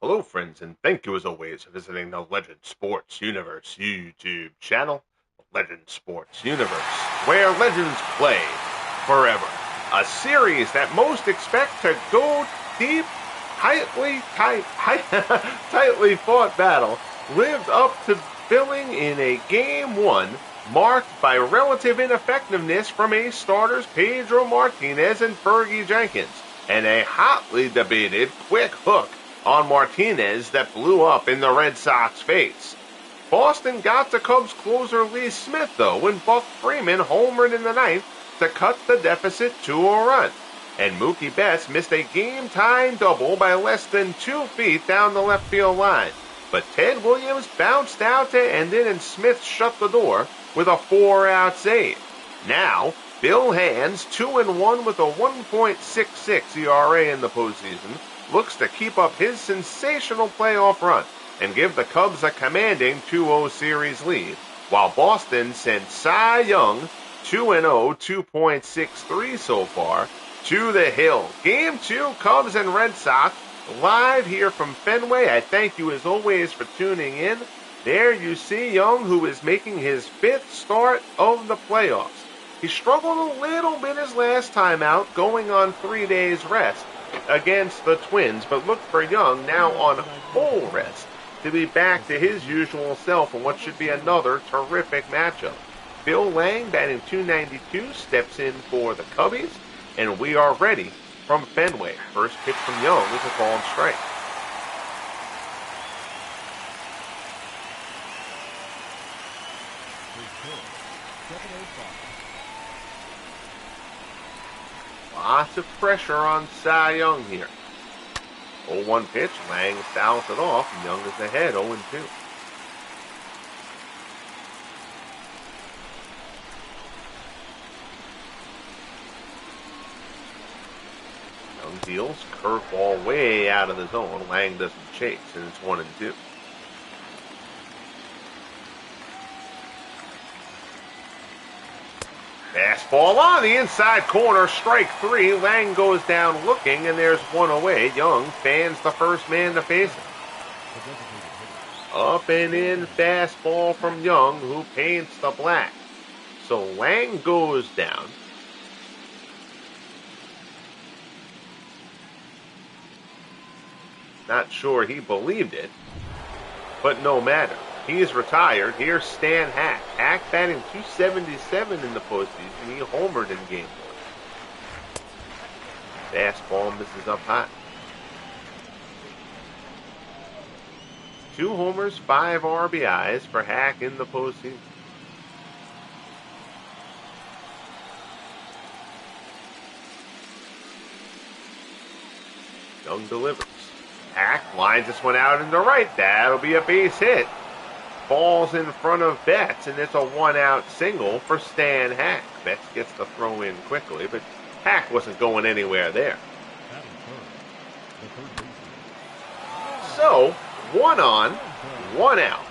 Hello, friends, and thank you as always for visiting the Legend Sports Universe YouTube channel. Legend Sports Universe, where legends play forever. A series that most expect to go deep, tightly fought battle lived up to billing in a game one marked by relative ineffectiveness from ace starters Pedro Martinez and Fergie Jenkins, and a hotly debated quick hook on Martinez that blew up in the Red Sox face. Boston got to Cubs closer Lee Smith, though, when Buck Freeman homered in the ninth to cut the deficit to a run. And Mookie Betts missed a game-tying double by less than 2 feet down the left field line. But Ted Williams bounced out to end it, and Smith shut the door with a 4-out save. Now, Bill Hands, 2-1 with a 1.66 ERA in the postseason, looks to keep up his sensational playoff run and give the Cubs a commanding 2-0 series lead, while Boston sent Cy Young, 2-0, 2.63 so far, to the hill. Game 2, Cubs and Red Sox, live here from Fenway. I thank you as always for tuning in. There you see Young, who is making his 5th start of the playoffs. He struggled a little bit his last time out, going on 3 days rest against the Twins, but look for Young now on full rest to be back to his usual self in what should be another terrific matchup. Bill Lang, batting .292, steps in for the Cubbies, and we are ready from Fenway. First pitch from Young is a called strike. Lots of pressure on Cy Young here. 0-1 pitch, Lang fouls it off, and Young is ahead 0-2. Young deals, curveball way out of the zone. Lang doesn't chase, and it's 1-2. Fastball on the inside corner, strike 3. Lang goes down looking, and there's one away. Young fans the first man to face him. Up and in fastball from Young, who paints the black. So Lang goes down. Not sure he believed it, but no matter. He's retired. Here's Stan Hack. Hack batting .277 in the postseason. He homered in game 1. Fastball misses up high. 2 homers, 5 RBIs for Hack in the postseason. Young delivers. Hack lines this one out into right. That'll be a base hit. Falls in front of Betts, and it's a 1-out single for Stan Hack. Betts gets the throw in quickly, but Hack wasn't going anywhere there. So, 1 on, 1 out.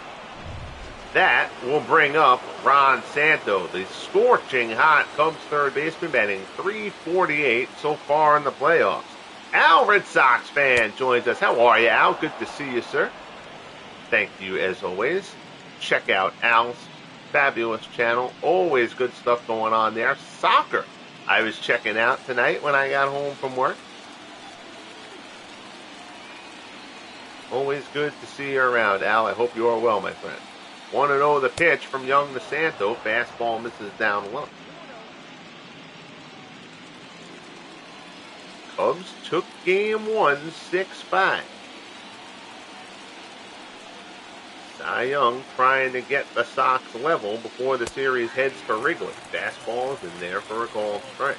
That will bring up Ron Santo, the scorching hot Cubs third baseman, batting .348 so far in the playoffs. Al, Red Sox fan, joins us. How are you, Al? Good to see you, sir. Thank you, as always. Check out Al's fabulous channel. Always good stuff going on there. Soccer I was checking out tonight when I got home from work. Always good to see you around, Al. I hope you are well, my friend. 1-0 the pitch from Young to Santo. Fastball misses down low. Cubs took game 1 6-5. Cy Young trying to get the Sox level before the series heads to Wrigley. Fastball is in there for a called strike.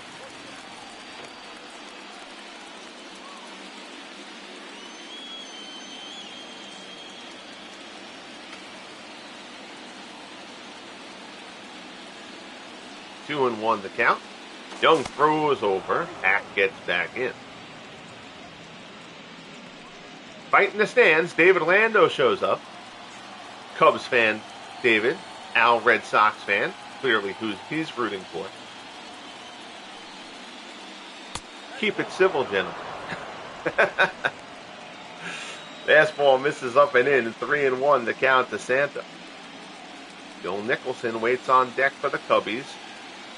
Two and one the count. Young throws over. Hack gets back in. Fight in the stands. David Lando shows up. Cubs fan, David. Al, Red Sox fan. Clearly who he's rooting for. Keep it civil, gentlemen. Fastball misses up and in, 3-1 to count to Santo. Bill Nicholson waits on deck for the Cubbies,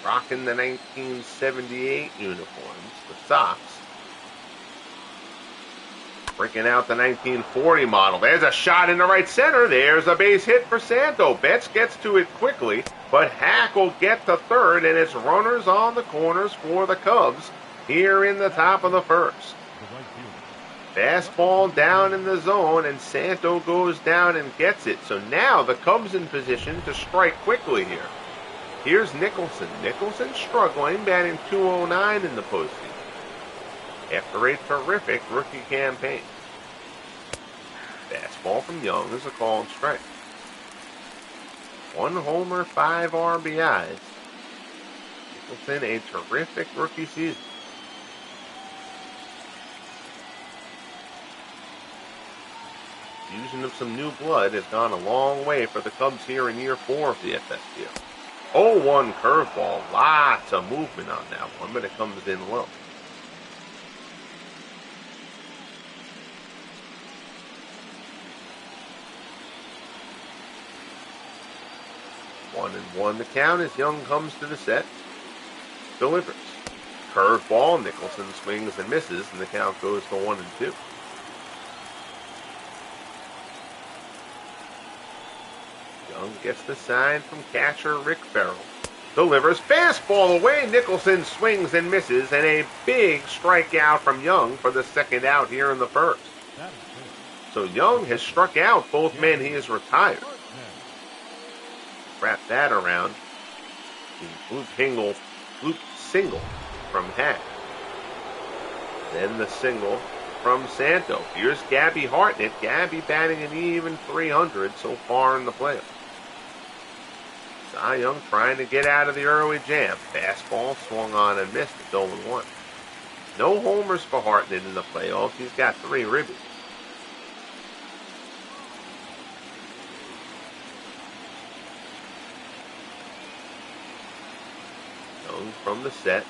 rocking the 1978 uniforms, the Sox. Breaking out the 1940 model. There's a shot in the right center. There's a base hit for Santo. Betts gets to it quickly, but Hack will get to third, and it's runners on the corners for the Cubs here in the top of the first. Fastball down in the zone, and Santo goes down and gets it. So now the Cubs in position to strike quickly here. Here's Nicholson. Nicholson struggling, batting .209 in the postseason after a terrific rookie campaign. Fastball from Young is a called strike. 1 homer, 5 RBIs. Nicholson, a terrific rookie season. Fusion of some new blood has gone a long way for the Cubs here in year 4 of the FSBO. 0-1 curveball. Lots of movement on that one, but it comes in low. One and one the count as Young comes to the set. Delivers. Curveball. Nicholson swings and misses, and the count goes to 1-2. Young gets the sign from catcher Rick Ferrell. Delivers. Fastball away. Nicholson swings and misses, and a big strikeout from Young for the second out here in the first. So Young has struck out both men he has retired. Wrap that around. The bloop single from Hack. Then the single from Santo. Here's Gabby Hartnett. Gabby batting an even .300 so far in the playoffs. Cy Young trying to get out of the early jam. Fastball swung on and missed at 0-1. No homers for Hartnett in the playoffs. He's got 3 ribbies. Young from the set.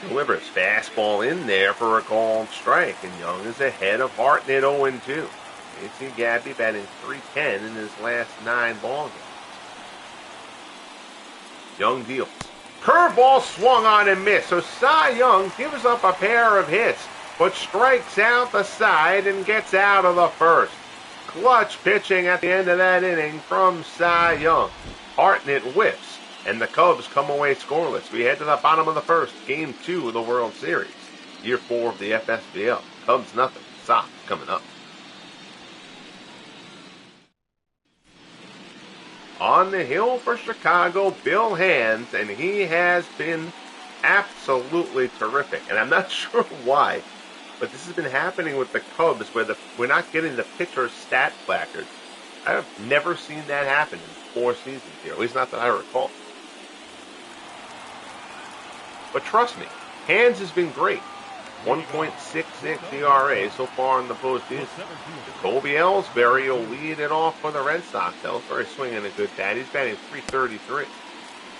Delivers. Fastball in there for a called strike, and Young is ahead of Hartnett 0-2. Casey Gabby batting .310 in his last 9 ball games. Young deals. Curveball swung on and missed. So Cy Young gives up a pair of hits, but strikes out the side and gets out of the first. Clutch pitching at the end of that inning from Cy Young. Hartnett whiffs, and the Cubs come away scoreless. We head to the bottom of the first, Game 2 of the World Series. Year 4 of the FSBL. Cubs nothing. Sox coming up. On the hill for Chicago, Bill Hands, and he has been absolutely terrific. And I'm not sure why, but this has been happening with the Cubs where we're not getting the pitcher's stat placard. I've never seen that happen in 4 seasons here, at least not that I recall. But trust me, Hands has been great. 1.66 ERA so far in the postseason. Jacoby Ellsbury will lead it off for the Red Sox. Ellsbury swinging a good bat. He's batting .333.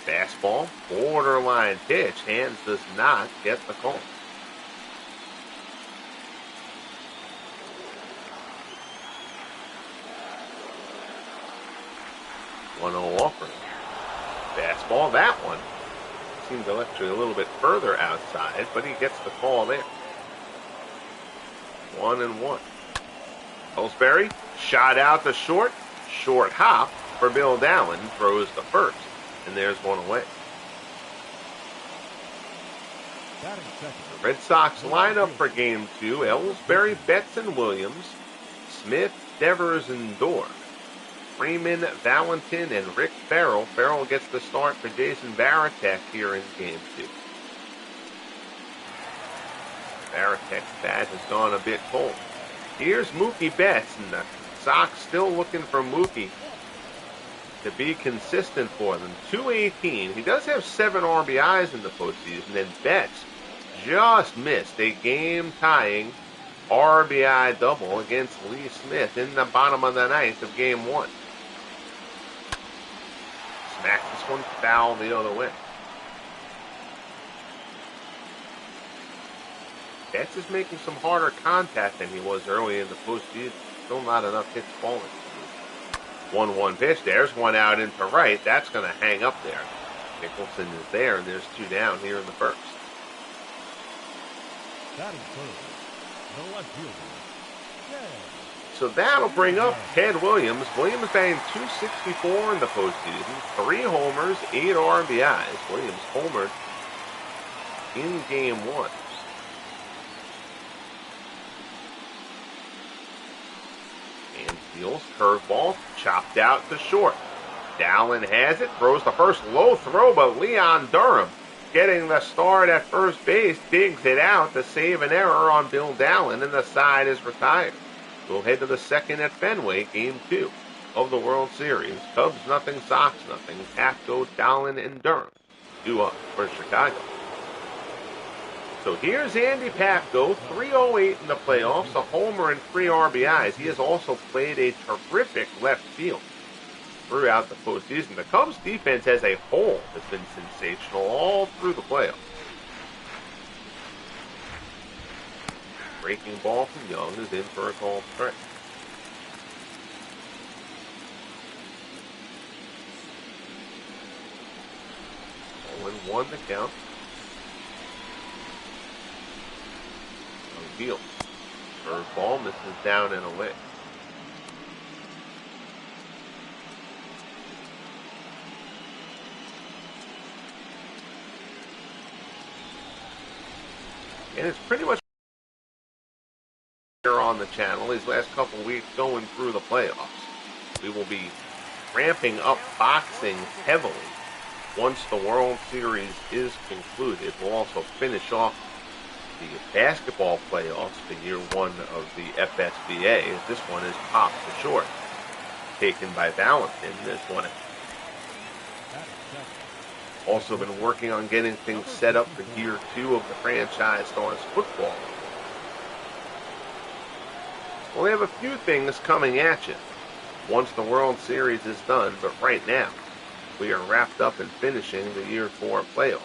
Fastball, borderline pitch. Hands does not get the call. .1-0 offer. Fastball, that one. Seems actually a little bit further outside, but he gets the call there. 1-1. Ellsbury, shot out to short. Short hop for Bill Dallin. Throws the first, and there's one away. The Red Sox lineup for Game 2. Ellsbury, Betts, and Williams. Smith, Devers, and Dorr. Freeman, Valentin, and Rick Ferrell. Ferrell gets the start for Jason Varitek here in Game 2. Varitek's bat has gone a bit cold. Here's Mookie Betts, and the Sox still looking for Mookie to be consistent for them. .218. He does have 7 RBIs in the postseason, and Betts just missed a game-tying RBI double against Lee Smith in the bottom of the 9th of Game 1. Smacked this one foul the other way. Betts is making some harder contact than he was early in the postseason. Still not enough hits falling. 1-1 pitch. There's one out into right. That's going to hang up there. Nicholson is there, and there's 2 down here in the first. Batting first, the left fielder. So that'll bring up Ted Williams. Williams batting .264 in the postseason. 3 homers, 8 RBIs. Williams homered in Game 1. And Fields curveball chopped out to short. Dallin has it, throws the first low throw, but Leon Durham getting the start at first base, digs it out to save an error on Bill Dallin, and the side is retired. We'll head to the second at Fenway, Game 2 of the World Series. Cubs nothing, Sox nothing. Papco, Dallin, and Durham 2 up for Chicago. So here's Andy Papco, 308 in the playoffs, a homer and 3 RBIs. He has also played a terrific left field throughout the postseason. The Cubs defense as a whole has been sensational all through the playoffs. Breaking ball from Young is in for a called strike. Oh, 0-1 the count. Field. Curveball misses down and away. And it's pretty much here on the channel these last couple weeks going through the playoffs. We will be ramping up boxing heavily once the World Series is concluded. We'll also finish off the basketball playoffs for year 1 of the FSBA. This one is popped to short, taken by Valentin. This one also been working on getting things set up for year 2 of the franchise stars football. Well, we have a few things coming at you once the World Series is done, but right now we are wrapped up and finishing the year 4 playoffs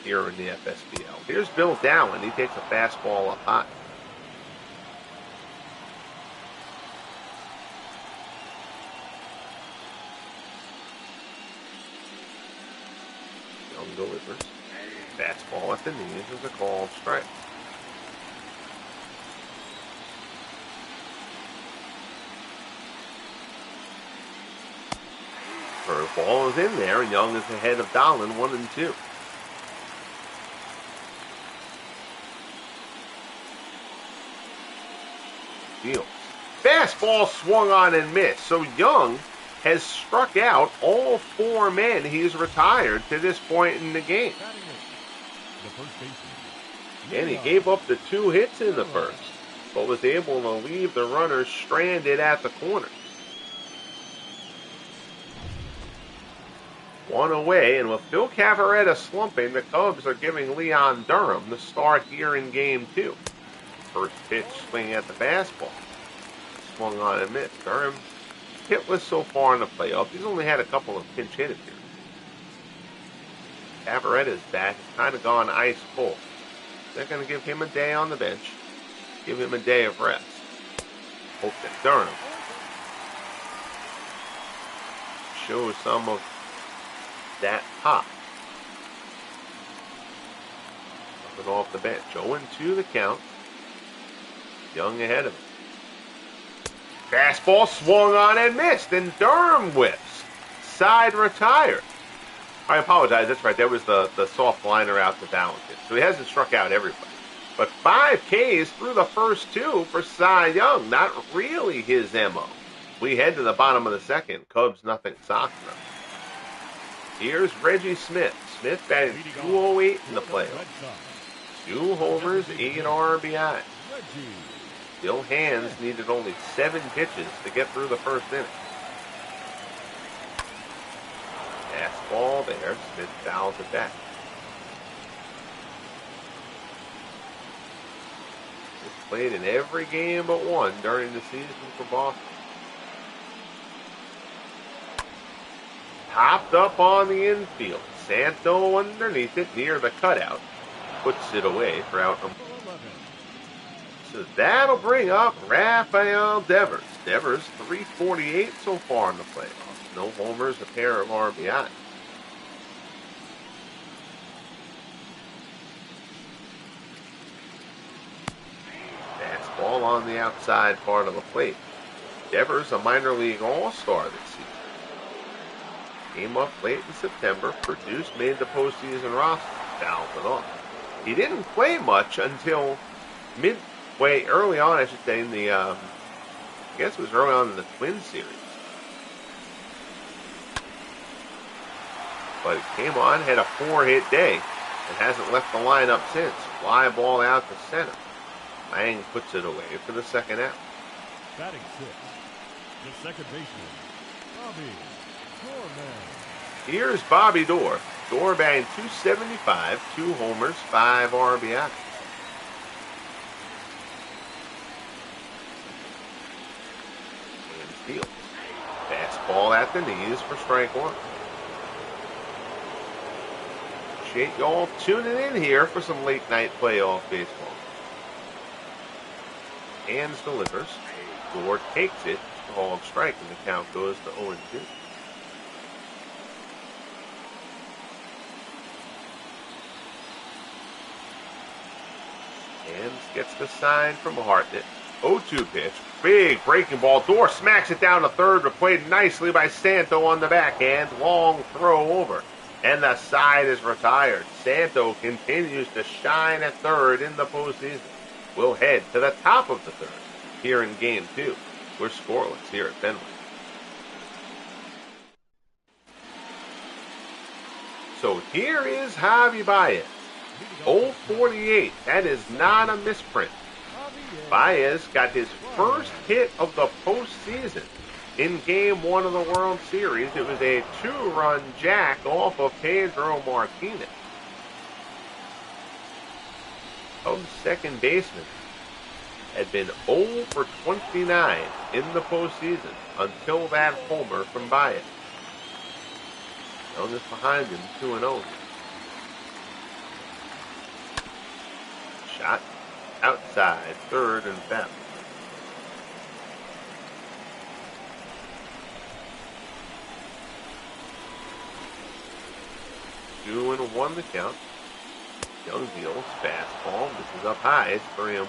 here in the FSBL. Here's Bill Dallin. He takes a fastball up high. Young delivers. Fastball at the knees is a called strike. Curveball is in there, and Young is ahead of Dallin, 1-2. Fields. Fastball swung on and missed. So Young has struck out all 4 men he's retired to this point in the game. And he gave up the 2 hits in the first, but was able to leave the runners stranded at the corner. 1 away, and with Phil Cavarretta slumping, the Cubs are giving Leon Durham the start here in Game 2. First pitch swing at the fastball. Swung on and missed. Durham hitless so far in the playoffs. He's only had a couple of pinch hit appearances. Cavaretta's bat has kind of gone ice cold. They're going to give him a day on the bench. Give him a day of rest. Hope that Durham shows some of that pop. Up and off the bench. 0-2 the count. Young ahead of him. Fastball swung on and missed, and Durham whips. Side retired. I apologize, that's right. That was the soft liner out to Valentin. So he hasn't struck out everybody. But 5 Ks through the first 2 for Cy Young. Not really his MO. We head to the bottom of the second. Cubs nothing, Sox nothing. Here's Reggie Smith. Smith batting .208 in the playoffs. 2 homers, 8 RBI. Bill Hands needed only 7 pitches to get through the first inning. Fastball there. Smith fouls it back. He's played in every game but 1 during the season for Boston. Popped up on the infield. Santo underneath it near the cutout. Puts it away for out number 11. That'll bring up Rafael Devers. Devers, 348 so far in the playoffs. No homers, a pair of RBI. Fastball on the outside part of the plate. Devers, a minor league all-star this season. Came up late in September, produced, made the postseason roster, fouled it off. He didn't play much until midway, early on, I should say, in the, I guess it was early on in the Twins series. But he came on, had a 4-hit day, and hasn't left the lineup since. Fly ball out to center. Lang puts it away for the second out. Batting sixth, the second baseman, Bobby Doorman. Here's Bobby Doerr. Doerr batting .275, 2 homers, 5 RBI. And field. Fastball at the knees for strike one. Appreciate y'all tuning in here for some late night playoff baseball. Hands delivers. Doerr takes it. Called strike, and the count goes to 0-2. Hands gets the sign from Hartnett. 0-2 pitch. Big breaking ball. Doerr smacks it down to third, but played nicely by Santo on the backhand. Long throw over. And the side is retired. Santo continues to shine at third in the postseason. We'll head to the top of the third here in Game 2. We're scoreless here at Fenway. So here is Javi Baez. 0-48. That is not a misprint. Baez got his first hit of the postseason in Game 1 of the World Series. It was a 2-run jack off of Pedro Martinez. Cubs second baseman had been 0 for 29 in the postseason until that homer from Baez. Young is behind him, 2-0. Shot outside, third and foul. Two and one the count. Young deals fastball. This is up high. It's 3-1.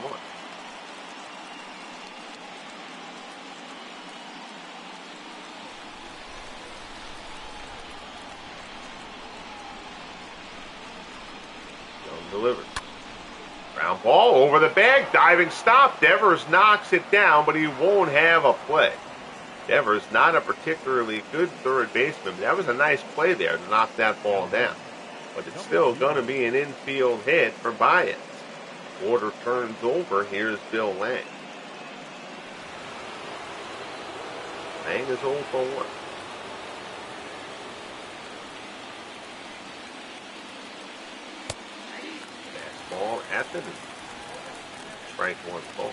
Young delivers. Ground ball over the bag. Diving stop. Devers knocks it down, but he won't have a play. Devers not a particularly good third baseman. That was a nice play there to knock that ball down. But it's still going to be an infield hit for Baez. Order turns over. Here's Bill Lang. Lang is 0 for 1. Fastball at the knee. Strike one ball.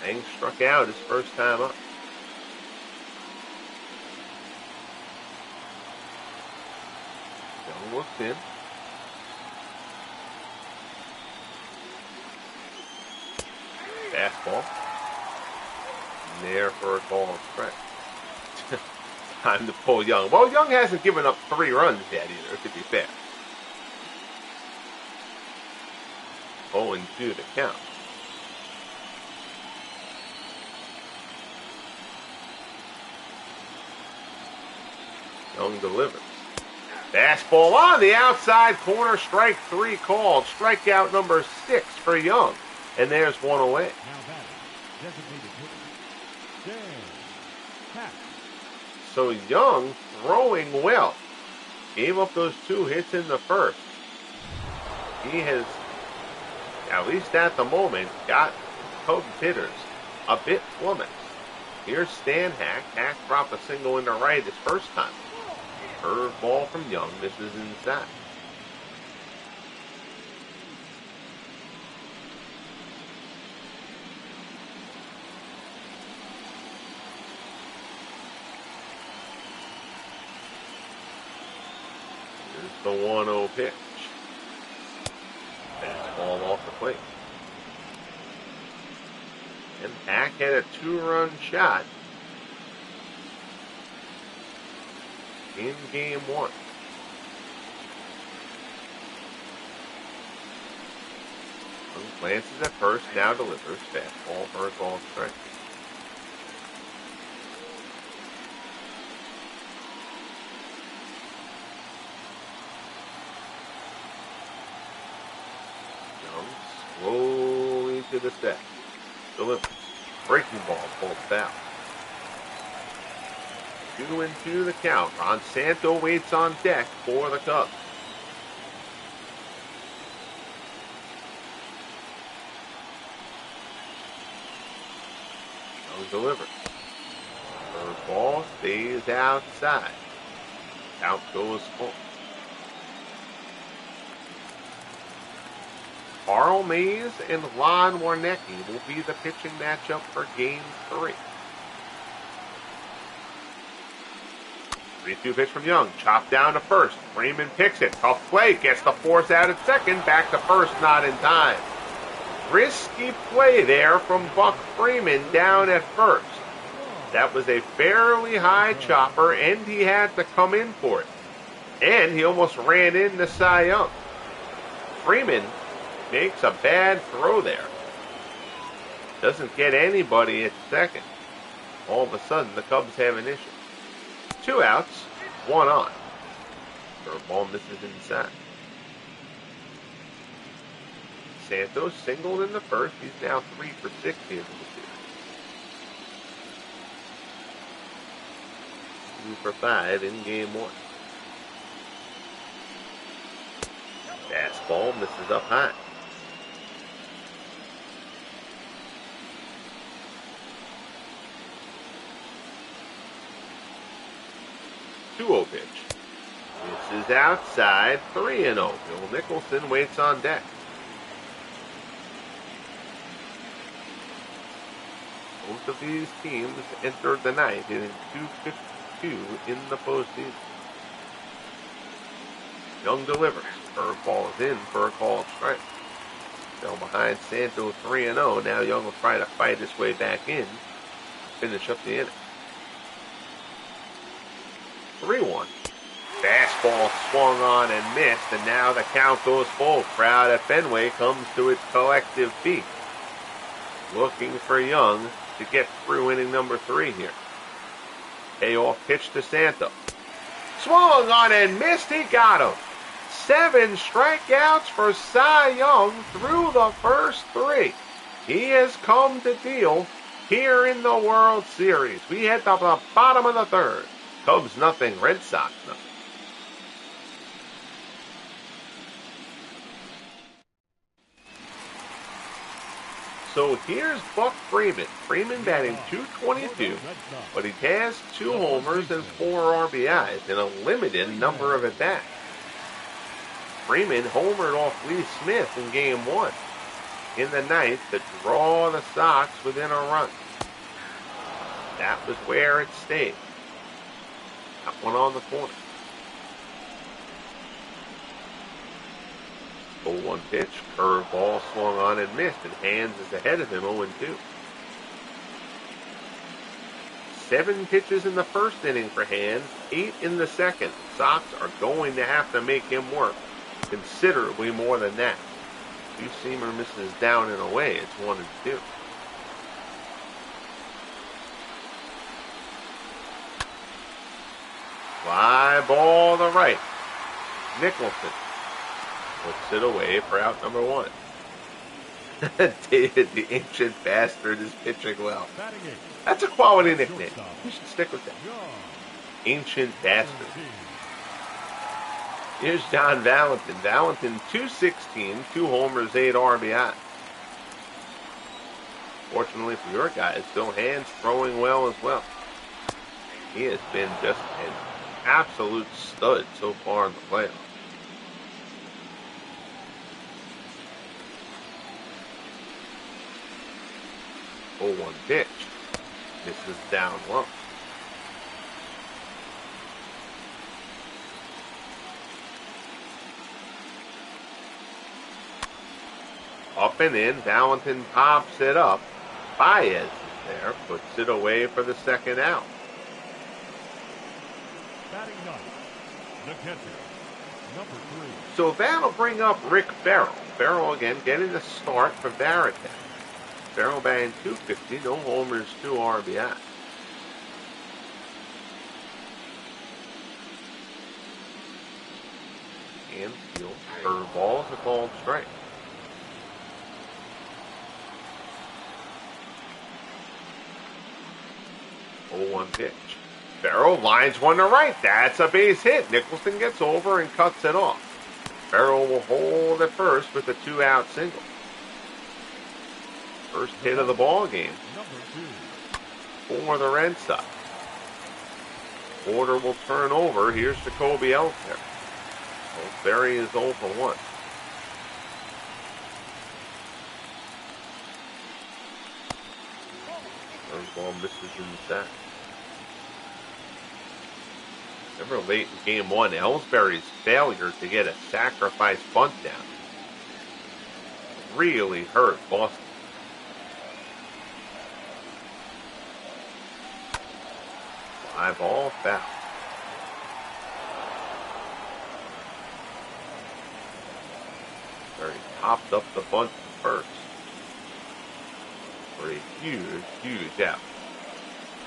Lang struck out his first time up. Young looks in. Fastball. There for a call strike. Time to pull Young. Well, Young hasn't given up 3 runs yet either, to be fair. 0-2 to count. Young delivers. Fastball on the outside corner. Strike 3 called. Strikeout number 6 for Young. And there's one away. So Young throwing well. Gave up those 2 hits in the first. He has, at least at the moment, got Cubs hitters a bit flummoxed. Here's Stan Hack. Hack dropped a single into right his first time. Curve ball from Young. Misses inside. Here's the 1-0 pitch. Fastball off the plate. And Pack had a 2-run shot in game 1. Young glances at first, now delivers. Fastball for a called strike. Young slowly to the set. Delivers. Breaking ball pulled foul. 2-2 the count. Monsanto waits on deck for the Cubs. Young delivers. Third ball stays outside. Count goes full. Carl Mays and Lon Warnecki will be the pitching matchup for Game 3. 3-2 pitch from Young. Chopped down to first. Freeman picks it. Tough play. Gets the force out at second. Back to first. Not in time. Risky play there from Buck Freeman down at first. That was a fairly high chopper, and he had to come in for it. And he almost ran into Cy Young. Freeman makes a bad throw there. Doesn't get anybody at second. All of a sudden, the Cubs have an issue. 2 outs, 1 on. Curveball misses inside. Santos singled in the first. He's now 3 for 6 here in the series. 2 for 5 in game 1. Fastball misses up high. 2-0 pitch. This is outside, 3-0. Bill Nicholson waits on deck. Both of these teams entered the ninth hitting .252 in the postseason. Young delivers. Curveball is in for a called strike. Still behind Santo 3-0. Now Young will try to fight his way back in. Finish up the inning. 3-1. Fastball swung on and missed, and now the count goes full. Crowd at Fenway comes to its collective feet. Looking for Young to get through inning number 3 here. Payoff pitch to Santo. Swung on and missed, he got him. 7 strikeouts for Cy Young through the first 3. He has come to deal here in the World Series. We head to the bottom of the 3rd. Cubs nothing, Red Sox nothing. So here's Buck Freeman. Freeman batting .222, but he has 2 homers and 4 RBIs in a limited number of at-bats. Freeman homered off Lee Smith in game 1 in the 9th to draw the Sox within a run. That was where it stayed. That one on the corner. 0-1 pitch, curveball swung on and missed, and Hands is ahead of him 0-2. 7 pitches in the first inning for Hands, 8 in the second. The Sox are going to have to make him work considerably more than that. Two-seamer misses down and away. It's 1-2. Fly ball to right. Nicholson puts it away for out number 1. David, the ancient bastard, is pitching well. That's a quality nickname. You should stick with that. Ancient bastard. Here's John Valentin. Valentin, .216, 2 homers, 8 RBI. Fortunately for your guys, Bill Hands throwing well as well. He has been just an absolute stud so far in the playoffs. Oh, 1 pitch. This is down low. Up and in. Valentin pops it up. Baez is there, puts it away for the second out. Batting ninth, the catcher, number 3. So that'll bring up Rick Ferrell. Ferrell again getting the start for Veritas. Ferrell batting .250, no homers, 2 RBI. And field curveball is a called strike. 0-1 pitch. Ferrell lines one to right. That's a base hit. Nicholson gets over and cuts it off. Ferrell will hold at first with a 2-out single. First hit of the ball game for the Red Sox. Order will turn over. Here's Jacoby Ellsbury. Ellsbury is 0 for 1. Ball misses in the sack. Remember late in game 1, Ellsbury's failure to get a sacrifice bunt down really hurt Boston. Fly ball foul. Ellsbury popped up the bunt first. For a huge out.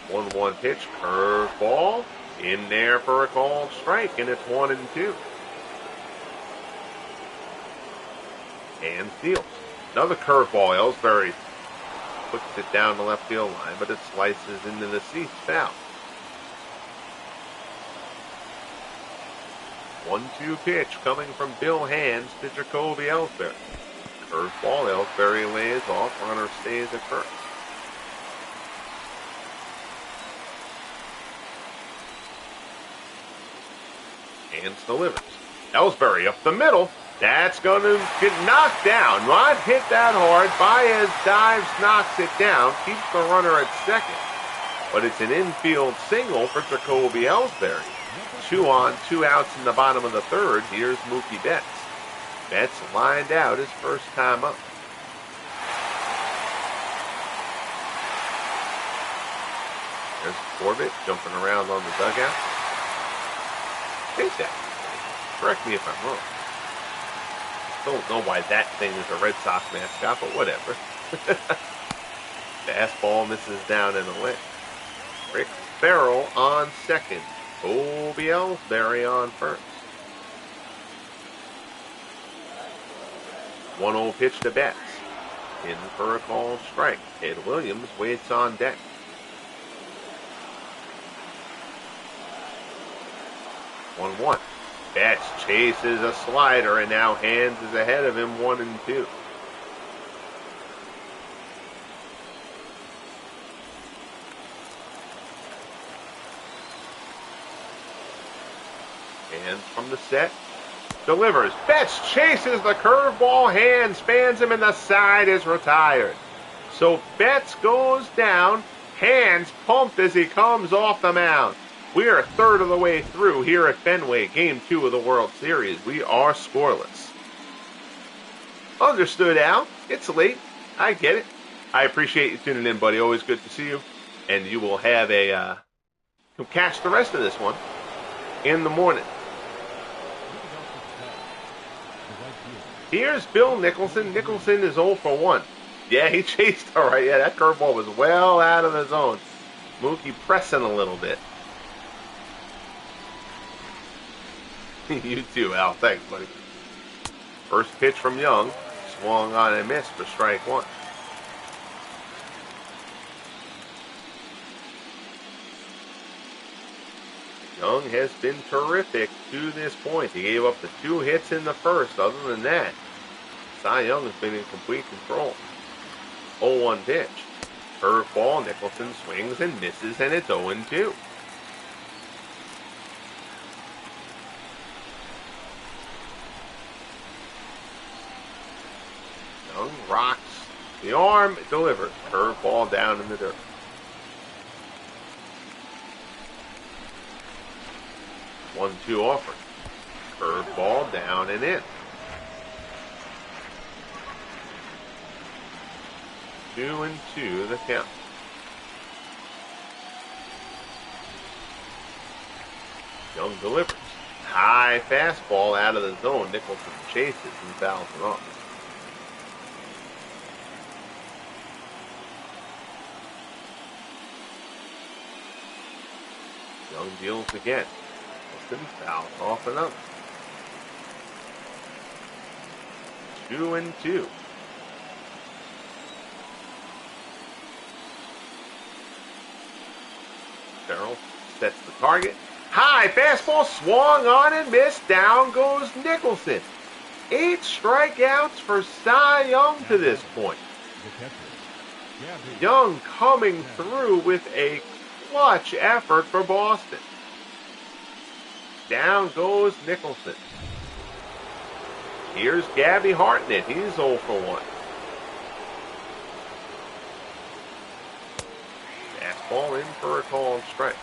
1-1 pitch, curveball, in there for a called strike, and it's 1-2. And steals. Another curveball. Ellsbury puts it down the left field line, but it slices into the seats. Foul. 1-2 pitch coming from Bill Hands to Jacoby Ellsbury. Curveball, Ellsbury lays off, runner stays at first. Hands delivers. Ellsbury up the middle. That's going to get knocked down. Not hit that hard. Baez dives, knocks it down, keeps the runner at second. But it's an infield single for Jacoby Ellsbury. 2 on, 2 outs in the bottom of the third. Here's Mookie Betts. Betts lined out his first time up. There's Corbett jumping around on the dugout. Take that. Correct me if I'm wrong. Don't know why that thing is a Red Sox mascot, but whatever. Fastball misses down in the left. Rick Ferrell on second. Jacoby Ellsbury on first. 1-0 pitch to Betts. In for a called strike. Ed Williams waits on deck. One. Betts chases a slider, and now Hands is ahead of him 1-2. Hands from the set. Delivers. Betts chases the curveball. Hands fans him, and the side is retired. So Betts goes down. Hands pumped as he comes off the mound. We are a third of the way through here at Fenway, Game 2 of the World Series. We are scoreless. Understood, Al. It's late. I get it. I appreciate you tuning in, buddy. Always good to see you. And you will have you'll catch the rest of this one in the morning. Here's Bill Nicholson. Nicholson is 0 for 1. Yeah, he chased all right. Yeah, that curveball was well out of the zone. Mookie pressing a little bit. You too, Al. Thanks, buddy. First pitch from Young. Swung on and missed for strike 1. Young has been terrific to this point. He gave up the 2 hits in the first. Other than that, Cy Young has been in complete control. 0-1 pitch. Curveball. Nicholson swings and misses, and it's 0-2. Young rocks the arm, delivers. Curveball down in the dirt. 1-2 offering. Curveball down and in. 2-2 the count. Young delivers. High fastball out of the zone. Nicholson chases and fouls it off. Young deals again. Nicholson fouls off another. 2-2. Ferrell sets the target. High fastball swung on and missed. Down goes Nicholson. 8 strikeouts for Cy Young to this point. Young coming through with a clutch effort for Boston. Down goes Nicholson. Here's Gabby Hartnett. He's 0 for 1. Fastball in for a called strike.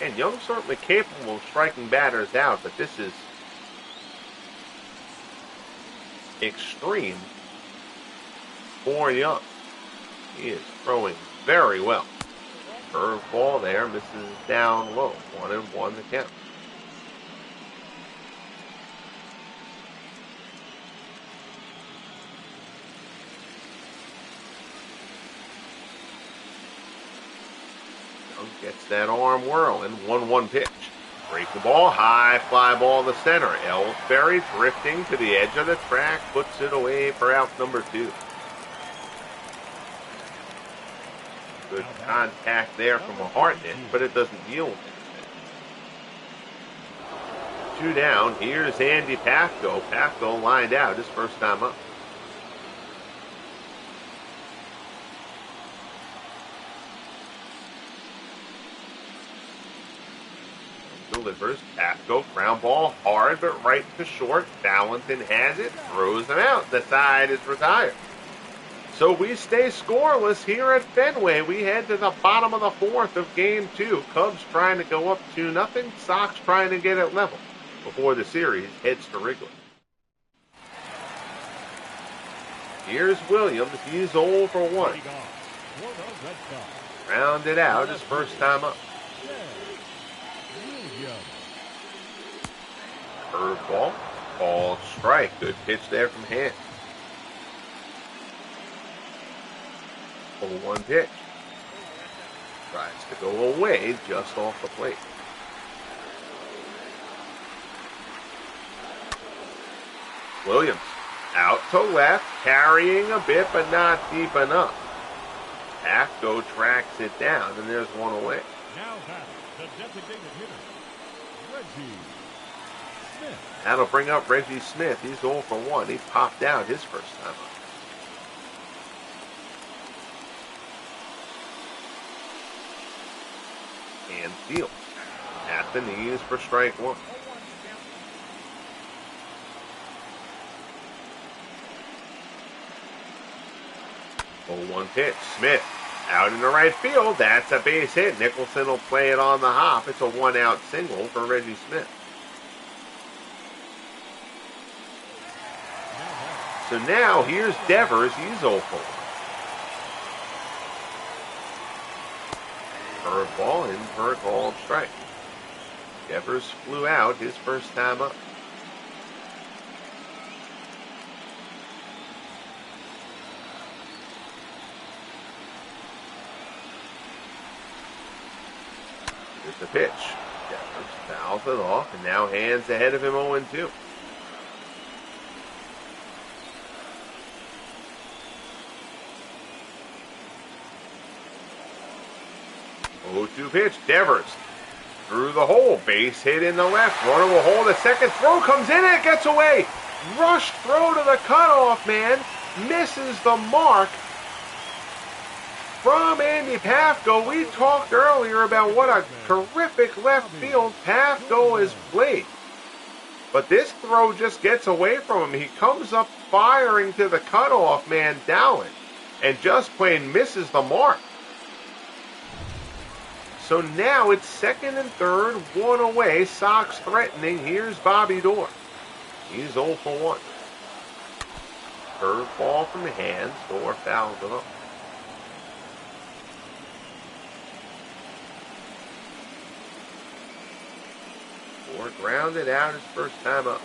And Young's certainly capable of striking batters out, but this is extreme for Young. He is throwing very well. Curveball there, misses down low. 1-1 the count. Gets that arm whirling. 1-1 pitch. Breaking ball, high fly ball to center. Ellsbury drifting to the edge of the track, puts it away for out number 2. Good contact there from a Hartnett, but it doesn't yield anything. 2 down. Here's Andy Pafko. Pafko lined out his first time up. Delivers. Pafko, ground ball hard, but right to short. Valentin has it, throws him out. The side is retired. So we stay scoreless here at Fenway. We head to the bottom of the 4th of Game 2. Cubs trying to go up 2-0. Sox trying to get it level before the series heads to Wrigley. Here's Williams. He's 0 for 1. Rounded out his first time up. Curveball, called strike. Good pitch there from Hand. 0-1 pitch. Tries to go away just off the plate. Williams out to left, carrying a bit, but not deep enough. Pafko tracks it down, and there's one away. Now back, the designated hitter, Reggie Smith. That'll bring up Reggie Smith. He's 0 for 1. He popped out his first time up. And field at the knees for strike 1. Oh, 1 pitch. Smith out in the right field. That's a base hit. Nicholson will play it on the hop. It's a 1-out single for Reggie Smith. So now here's Devers. He's 0 for 1. Curveball in for a called strike. Devers flew out his first time up. Here's the pitch. Devers fouls it off and now hands ahead of him 0-2. 0-2 pitch. Devers through the hole. Base hit in the left. Runner will hold. A second throw comes in and it gets away. Rush throw to the cutoff man. Misses the mark from Andy Pafko. We talked earlier about what a terrific left field Pafko has played. But this throw just gets away from him. He comes up firing to the cutoff man, Dowling, and just plain misses the mark. So now it's second and third, one away. Sox threatening. Here's Bobby Doerr. He's 0 for 1. Curveball from the hands. Door fouls it up. Door grounded out his first time up.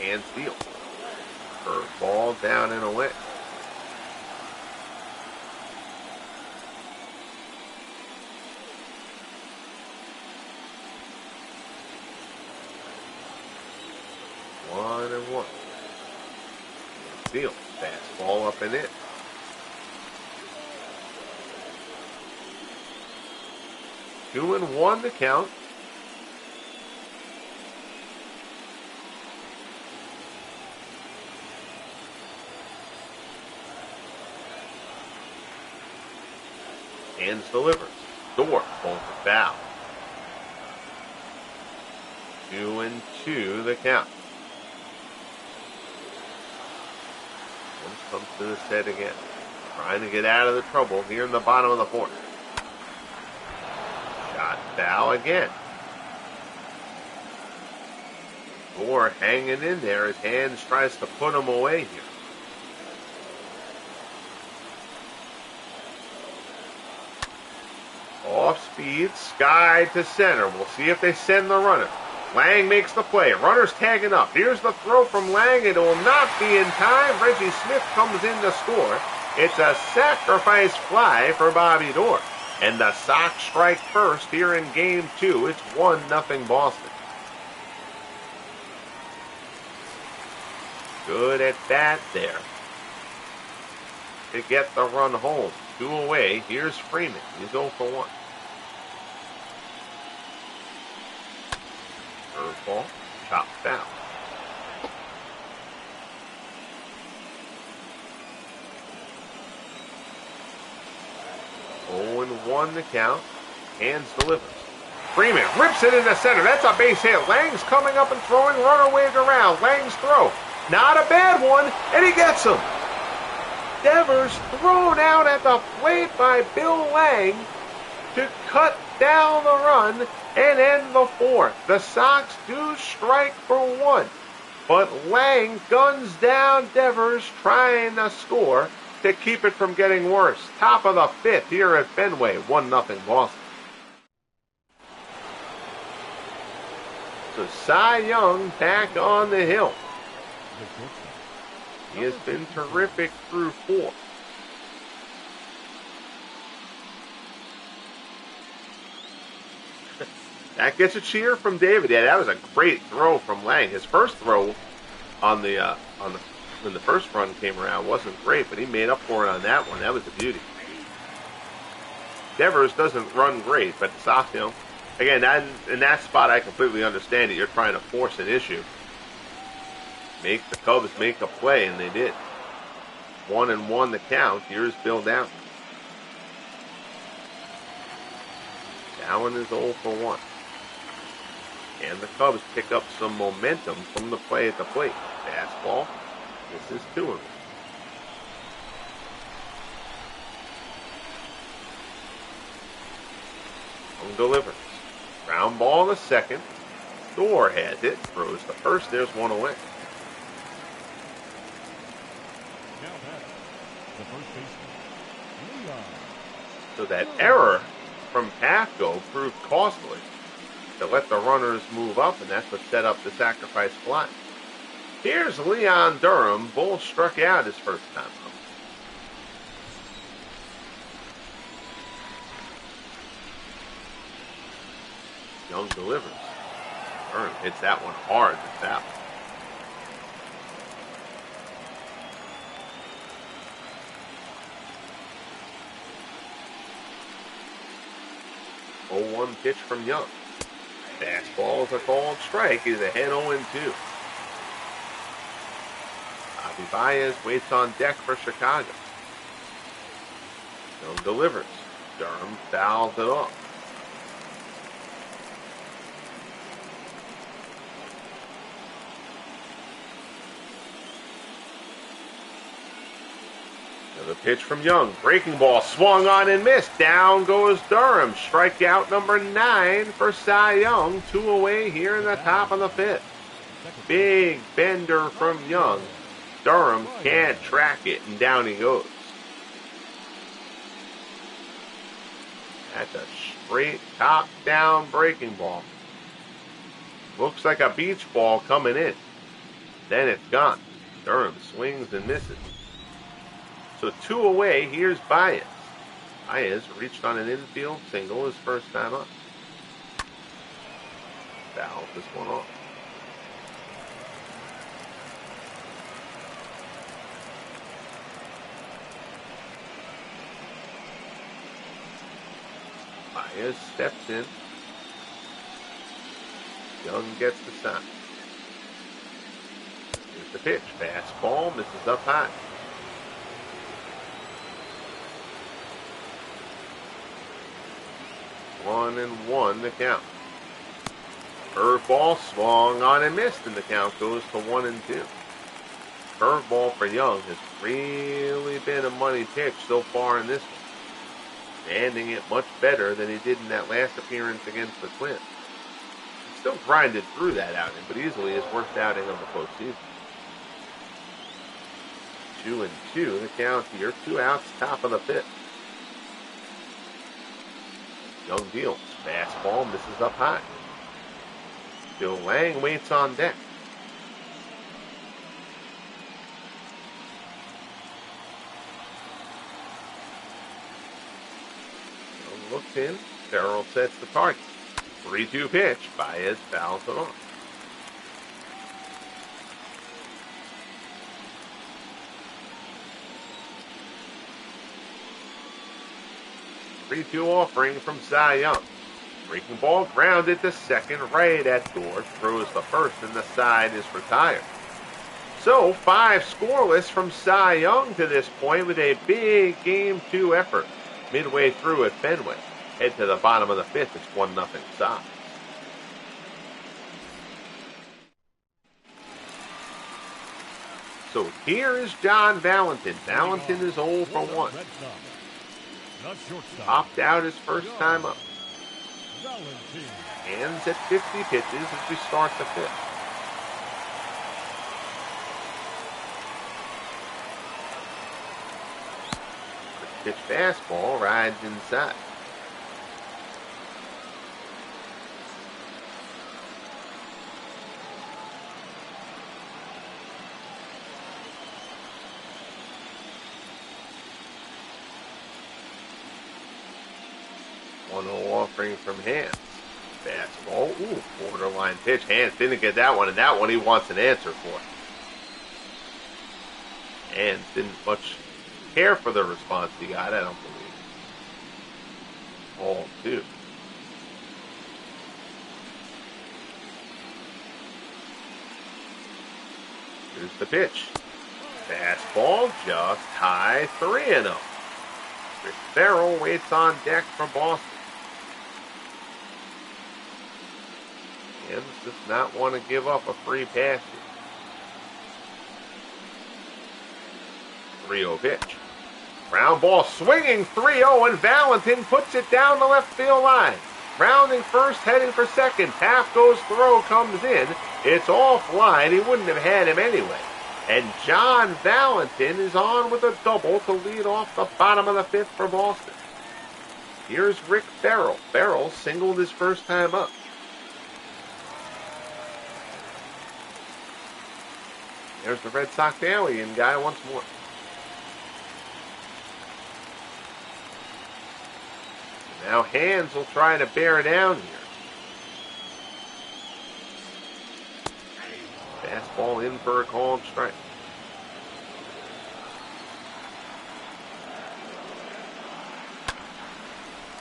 And steal. Curveball down and away. One and one. Steal. Fastball up and in. Two and one to count. Hands delivers. Door pulls the foul. 2-2 the count. One comes to the set again. Trying to get out of the trouble here in the bottom of the fourth. Shot foul again. Door hanging in there. His hands tries to put him away here. Off speed, sky to center. We'll see if they send the runner. Lang makes the play. Runner's tagging up. Here's the throw from Lang. It will not be in time. Reggie Smith comes in to score. It's a sacrifice fly for Bobby Doerr. And the Sox strike first here in Game 2. It's 1-0 Boston. Good at bat there to get the run home. 2 away. Here's Freeman. He's 0 for 1. Curveball. Chop foul. Oh and 1 the count. Hands delivers. Freeman rips it into center. That's a base hit. Lang's coming up and throwing. Runner waved around. Lang's throw. Not a bad one. And he gets him. Devers thrown out at the plate by Bill Lang to cut down the run and end the fourth. The Sox do strike for 1, but Lang guns down Devers trying to score to keep it from getting worse. Top of the fifth here at Fenway, 1-0 Boston. So Cy Young back on the hill. He has been terrific through 4. That gets a cheer from David. Yeah, that was a great throw from Lang. His first throw when the first run came around wasn't great, but he made up for it on that one. That was a beauty. Devers doesn't run great, but the Sox, again, in that spot, I completely understand it. You're trying to force an issue. Make the Cubs make a play, and they did. 1-1 the count. Here's Bill Down. Down is 0 for 1. And the Cubs pick up some momentum from the play at the plate. Fastball. This is 2 of them. Young delivers. Ground ball to second. Doerr has it. Throws to first. There's 1 away. So that error from Pafko proved costly to let the runners move up, and that's what set up the sacrifice fly. Here's Leon Durham. Bull struck out his first time up. Young delivers. Durham hits that one hard to foul. Oh, 0-1 pitch from Young. Fastball is a called strike. He's ahead 0-2. Javi Baez waits on deck for Chicago. Young delivers. Durham fouls it off. Another pitch from Young. Breaking ball swung on and missed. Down goes Durham. Strikeout number 9 for Cy Young. 2 away here in the top of the 5th. Big bender from Young. Durham can't track it, and down he goes. That's a straight top-down breaking ball. Looks like a beach ball coming in. Then it's gone. Durham swings and misses. So 2 away, here's Baez. Baez reached on an infield single his first time up. Fouls this one off. Baez steps in. Young gets the sign. Here's the pitch. Fastball misses up high. 1-1 the count. Curveball swung on and missed, and the count goes to 1-2. Curveball for Young has really been a money pitch so far in this one. Standing it much better than he did in that last appearance against the Twins. He still grinded through that outing, but easily his worst outing of the postseason. 2-2 the count here. 2 outs, top of the 5th. Young deals. Fastball misses up high. Bill Lang waits on deck. Young looks in. Ferrell sets the target. 3-2 pitch. Baez fouls it off. Three-two offering from Cy Young. Breaking ball grounded to second, right at door. Throws the first, and the side is retired. So 5 scoreless from Cy Young to this point with a big Game 2 effort. Midway through at Fenway. Head to the bottom of the 5th. It's 1-0 Sox. So here is John Valentin. Valentin is 0 for 1. Popped out his first time up. Hands at 50 pitches as we start the 5th. Pitch fastball rides inside. Offering from Hands. Fastball. Ooh, borderline pitch. Hands didn't get that one, and that one he wants an answer for. Hands didn't much care for the response he got, I don't believe. Ball 2. Here's the pitch. Fastball just high, 3-0. Rick Ferrell waits on deck for Boston. Hands does not want to give up a free pass here. 3-0 pitch. Ground ball swinging 3-0, and Valentin puts it down the left field line. Rounding first, heading for second. Pafko's throw comes in. It's offline. He wouldn't have had him anyway. And John Valentin is on with a double to lead off the bottom of the 5th for Boston. Here's Rick Ferrell. Ferrell singled his first time up. There's the Red Sox alien guy once more. Now Hands will try to bear down here. Fastball in for a called strike.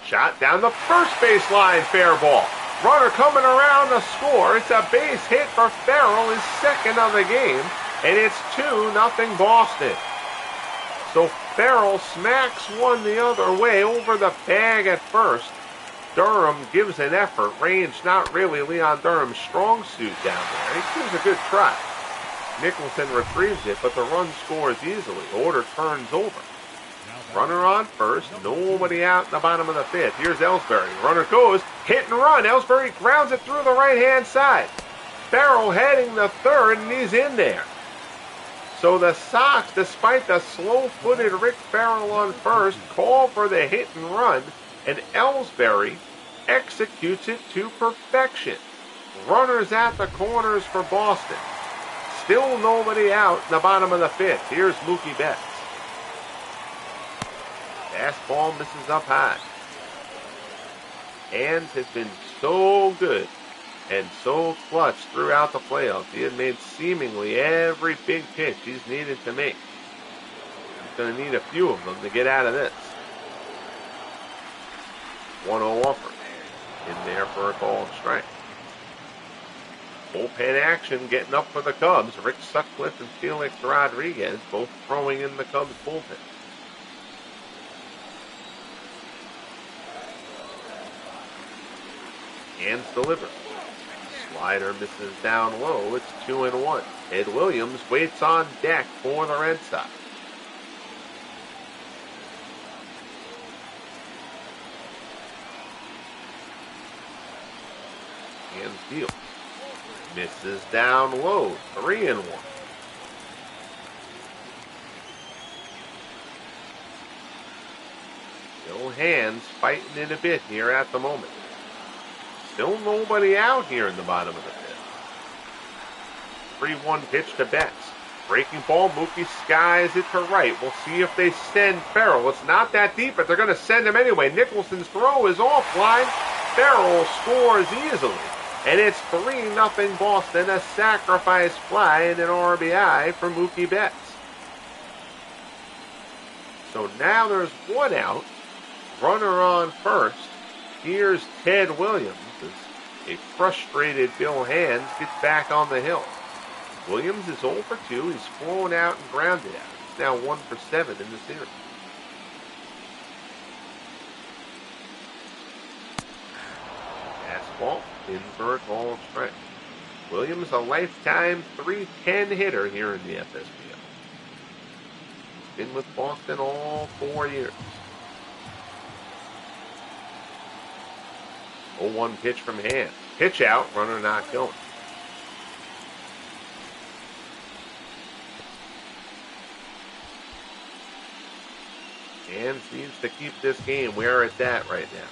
Shot down the first base line, fair ball. Runner coming around to score. It's a base hit for Ferrell, his second of the game, and it's 2-0 Boston. So Ferrell smacks one the other way over the bag at first. Durham gives an effort. Range not really Leon Durham's strong suit down there. He gives a good try. Nicholson retrieves it, but the run scores easily. Order turns over. Runner on first. Nobody out in the bottom of the 5th. Here's Ellsbury. Runner goes. Hit and run. Ellsbury grounds it through the right-hand side. Farrell heading the third, and he's in there. So the Sox, despite the slow-footed Rick Farrell on first, call for the hit and run, and Ellsbury executes it to perfection. Runners at the corners for Boston. Still nobody out in the bottom of the fifth. Here's Mookie Betts. Fastball misses up high. Hands has been so good and so clutch throughout the playoffs. He had made seemingly every big pitch he's needed to make. He's going to need a few of them to get out of this. 1-0 offer. In there for a called strike. Bullpen action getting up for the Cubs. Rick Sutcliffe and Felix Rodriguez both throwing in the Cubs bullpen. Hands delivered. Slider misses down low. It's 2-1. Ed Williams waits on deck for the Red Sox. Hands deal. Misses down low. 3-1. Still Hands fighting it a bit here at the moment. Still nobody out here in the bottom of the fifth. 3-1 pitch to Betts. Breaking ball, Mookie skies it to right. We'll see if they send Farrell. It's not that deep, but they're going to send him anyway. Nicholson's throw is offline. Farrell scores easily. And it's 3-0 Boston, a sacrifice fly and an RBI for Mookie Betts. So now there's one out. Runner on first. Here's Ted Williams as a frustrated Bill Hands gets back on the hill. Williams is 0 for 2. He's flown out and grounded out. He's now 1 for 7 in the series. Fastball in for a called strike. Williams, a lifetime .310 hitter here in the FSBL. He's been with Boston all 4 years. 0-1 pitch from Hands. Pitch out, runner not going. Hands needs to keep this game where it's at right now.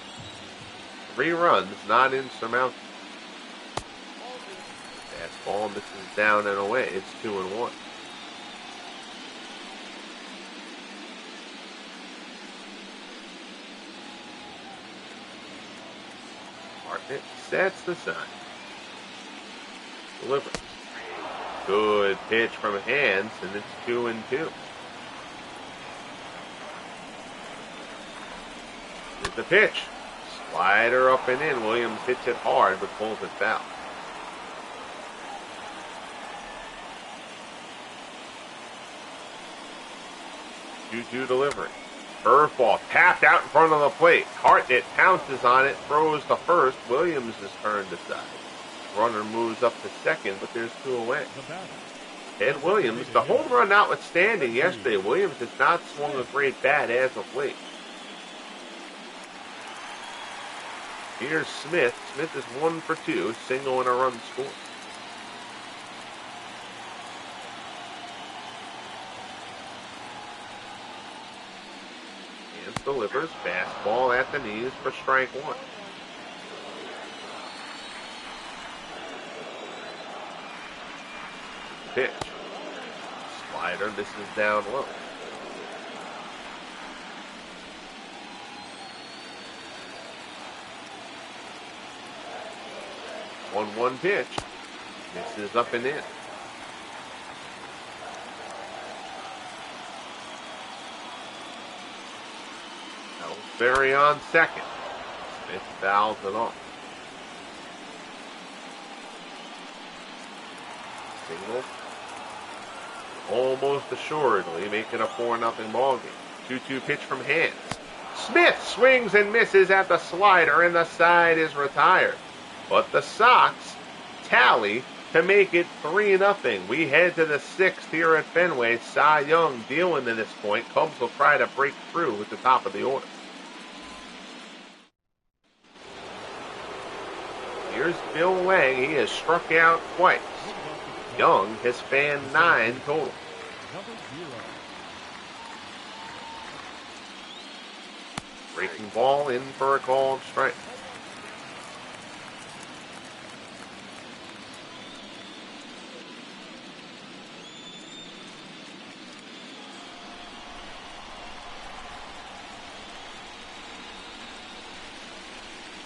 3 runs, not insurmountable. Fastball misses down and away. It's 2-1. Martinez sets the sign. Delivers. Good pitch from Hands, and it's 2-2. Here's the pitch. Slider up and in. Williams hits it hard, but pulls it foul. Two delivery. Curveball tapped out in front of the plate. Hartnett pounces on it, throws to first. Williams is turned aside. Runner moves up to second, but there's 2 away. Ed Williams, the home run notwithstanding yesterday, Williams has not swung a great bat as of late. Here's Smith. Smith is 1 for 2, single and a run scored. Hands delivers. Fastball at the knees for strike 1. Pitch. Slider misses down low. One pitch. Misses up and in. Ellsbury on second. Smith fouls it off. Single. Almost assuredly making a 4-0 ball game. 2-2 pitch from Hands. Smith swings and misses at the slider, and the side is retired. But the Sox tally to make it 3-0. We head to the 6th here at Fenway. Cy Young dealing to this point. Cubs will try to break through at the top of the order. Here's Bill Lang. He has struck out twice. Young has fanned 9 total. Breaking ball in for a called strike.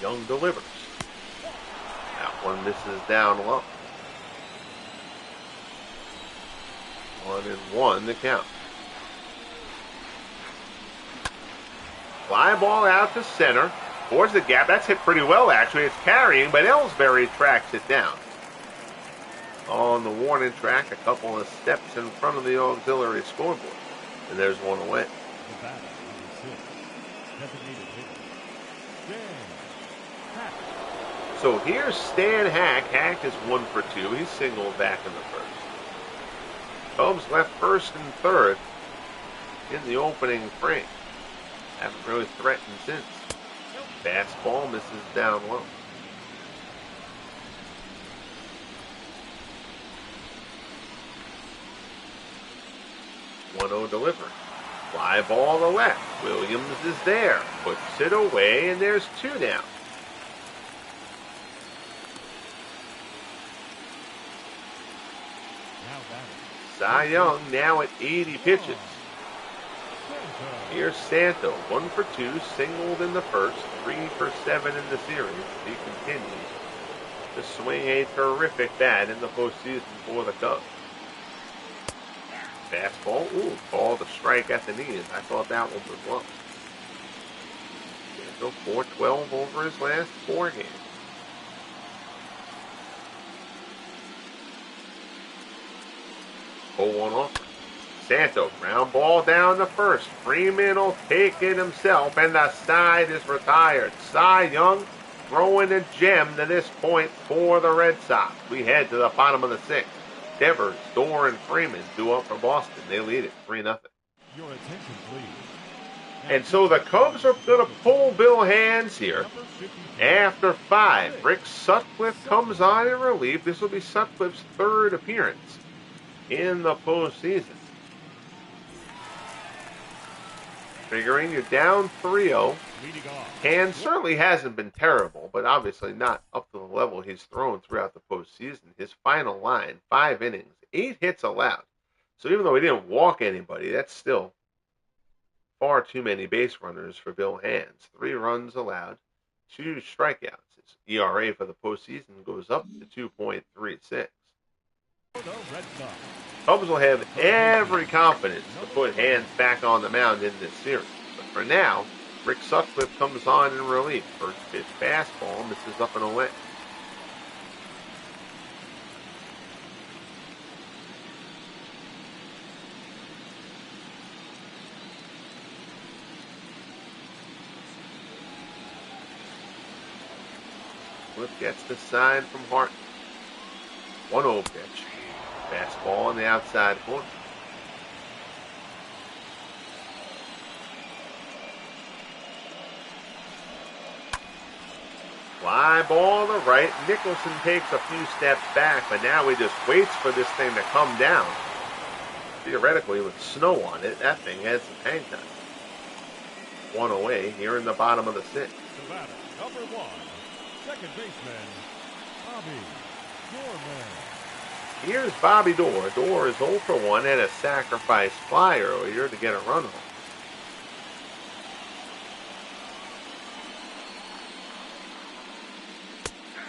Young delivers. That one misses down low. 1-1 the count. Fly ball out to center. Towards the gap. That's hit pretty well, actually. It's carrying, but Ellsbury tracks it down. On the warning track, a couple of steps in front of the auxiliary scoreboard. And there's one away. So here's Stan Hack. Hack is 1 for 2. He's singled back in the first. Cubs left first and third in the opening frame. Haven't really threatened since. Fastball misses down low. One-0 delivery. Fly ball to left. Williams is there. Puts it away, and there's 2 down. Cy Young now at 80 pitches. Here's Santo, 1 for 2, singled in the first, 3 for 7 in the series. He continues to swing a terrific bat in the postseason for the Cubs. Fastball, called a strike at the knees. I thought that one was low. Santo 4-12 over his last 4 games. One offer. Santo, ground ball down the first. Freeman will take it himself, and the side is retired. Cy Young throwing a gem to this point for the Red Sox. We head to the bottom of the 6th. Devers, Dorr, and Freeman due up for Boston. They lead it 3-0. Your attention, please. And so the Cubs are going to pull Bill Hands here. After 5, Rick Sutcliffe comes on in relief. This will be Sutcliffe's 3rd appearance in the postseason. Figuring you're down 3-0. Hands certainly hasn't been terrible, but obviously not up to the level he's thrown throughout the postseason. His final line, 5 innings, 8 hits allowed. So even though he didn't walk anybody, that's still far too many base runners for Bill Hands. 3 runs allowed, 2 strikeouts. His ERA for the postseason goes up to 2.36. Cubs will have every confidence to put Hands back on the mound in this series. But for now, Rick Sutcliffe comes on in relief. First pitch fastball misses up and away. Sutcliffe gets the sign from Hart. 1-0 pitch. Fastball on the outside corner. Fly ball to right. Nicholson takes a few steps back, but now he just waits for this thing to come down. Theoretically, with snow on it, that thing has some hang time. 1 away here in the bottom of the 6th. Number 1, second baseman, Bobby Dorman. Here's Bobby Dorr. Dorr is 0 for 1 and a sacrifice fly earlier to get a run home.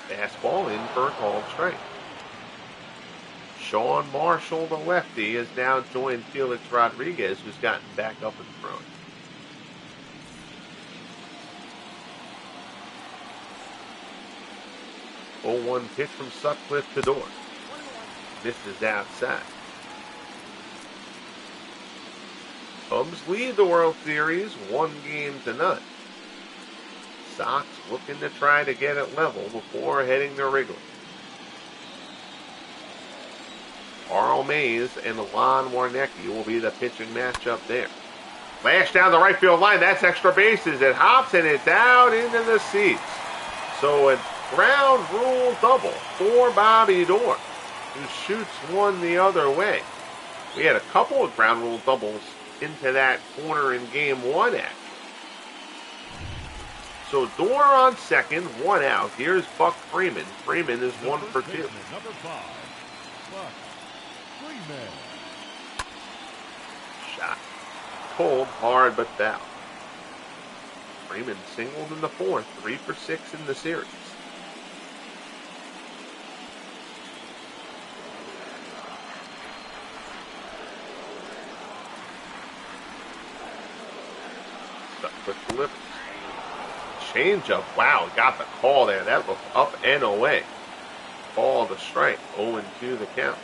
Fastball in for a called strike. Sean Marshall, the lefty, has now joined Felix Rodriguez, who's gotten back up and thrown. Oh, 1 pitch from Sutcliffe to Dorr. Misses outside. Cubs lead the World Series 1-0. Sox looking to try to get it level before heading to Wrigley. Carl Mays and Lon Warnecki will be the pitching matchup there. Flash down the right field line. That's extra bases. It hops and it's out into the seats. So a ground rule double for Bobby Doerr, who shoots one the other way. We had a couple of ground rule doubles into that corner in game one action. So Doerr on second, one out. Here's Buck Freeman. Freeman is 1 for 2. Number 5, Buck Freeman. Shot. Cold, hard, but foul. Freeman singled in the fourth, 3 for 6 in the series. Stuck with delivery. Changeup. Wow, got the call there. That looked up and away. Ball to strike. 0-2 the count.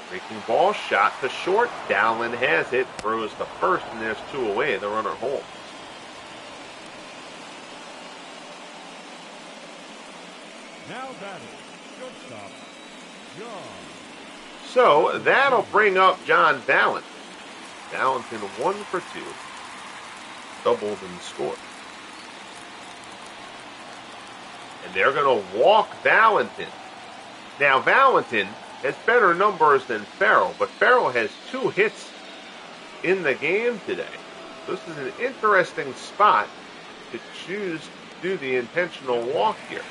Breaking ball, shot to short. Dowling has it. Throws to first, and there's 2 away. The runner holds. Now batting, shortstop, John. So that'll bring up John Valentin. Valentin 1 for 2. Doubled and scored. And they're going to walk Valentin. Now Valentin has better numbers than Farrell, but Farrell has 2 hits in the game today. This is an interesting spot to choose to do the intentional walk here.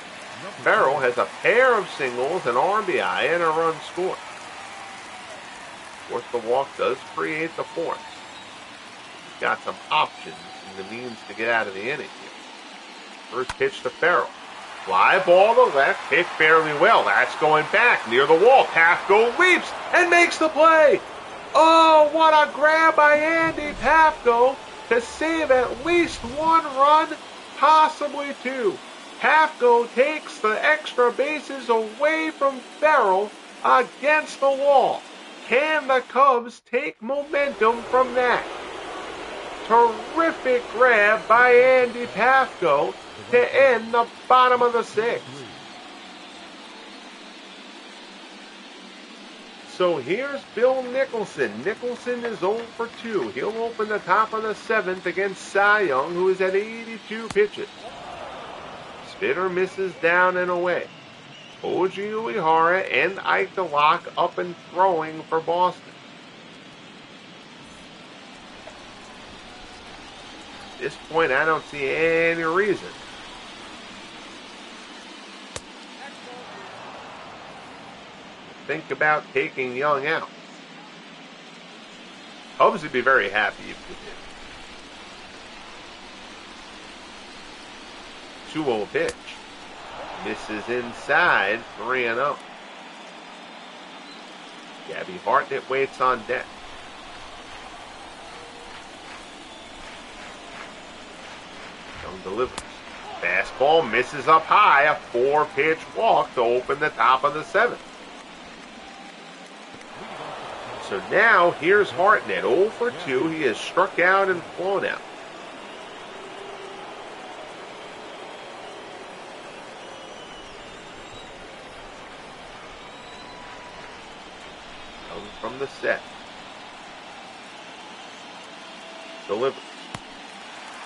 Farrell has a pair of singles, an RBI, and a run scored. Of course, the walk does create the force. He's got some options and the means to get out of the inning here. First pitch to Farrell. Fly ball to left, hit fairly well. That's going back near the wall. Pafko leaps and makes the play. Oh, what a grab by Andy Pafko to save at least 1 run, possibly 2. Pafko takes the extra bases away from Farrell against the wall. Can the Cubs take momentum from that? Terrific grab by Andy Pafko to end the bottom of the 6th. So here's Bill Nicholson. Nicholson is 0 for 2. He'll open the top of the 7th against Cy Young, who is at 82 pitches. Spitter misses down and away. Oji Uehara and Ike DeLock up and throwing for Boston. At this point, I don't see any reason to think about taking Young out. Cubs would be very happy if you did. 2-0 pitch. Misses inside, 3-0. Gabby Hartnett waits on deck. Young delivers. Fastball misses up high, a 4-pitch walk to open the top of the 7th. So now here's Hartnett, 0 for 2. He has struck out and flown out. From the set. Delivers.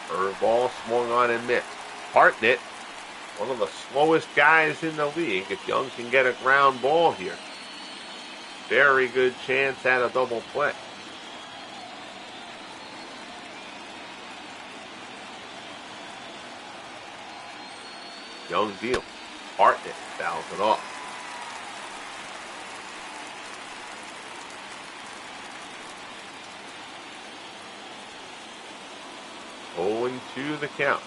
Curveball swung on and missed. Hartnett, one of the slowest guys in the league. If Young can get a ground ball here, very good chance at a double play. Young deal. Hartnett fouls it off. Going to the count.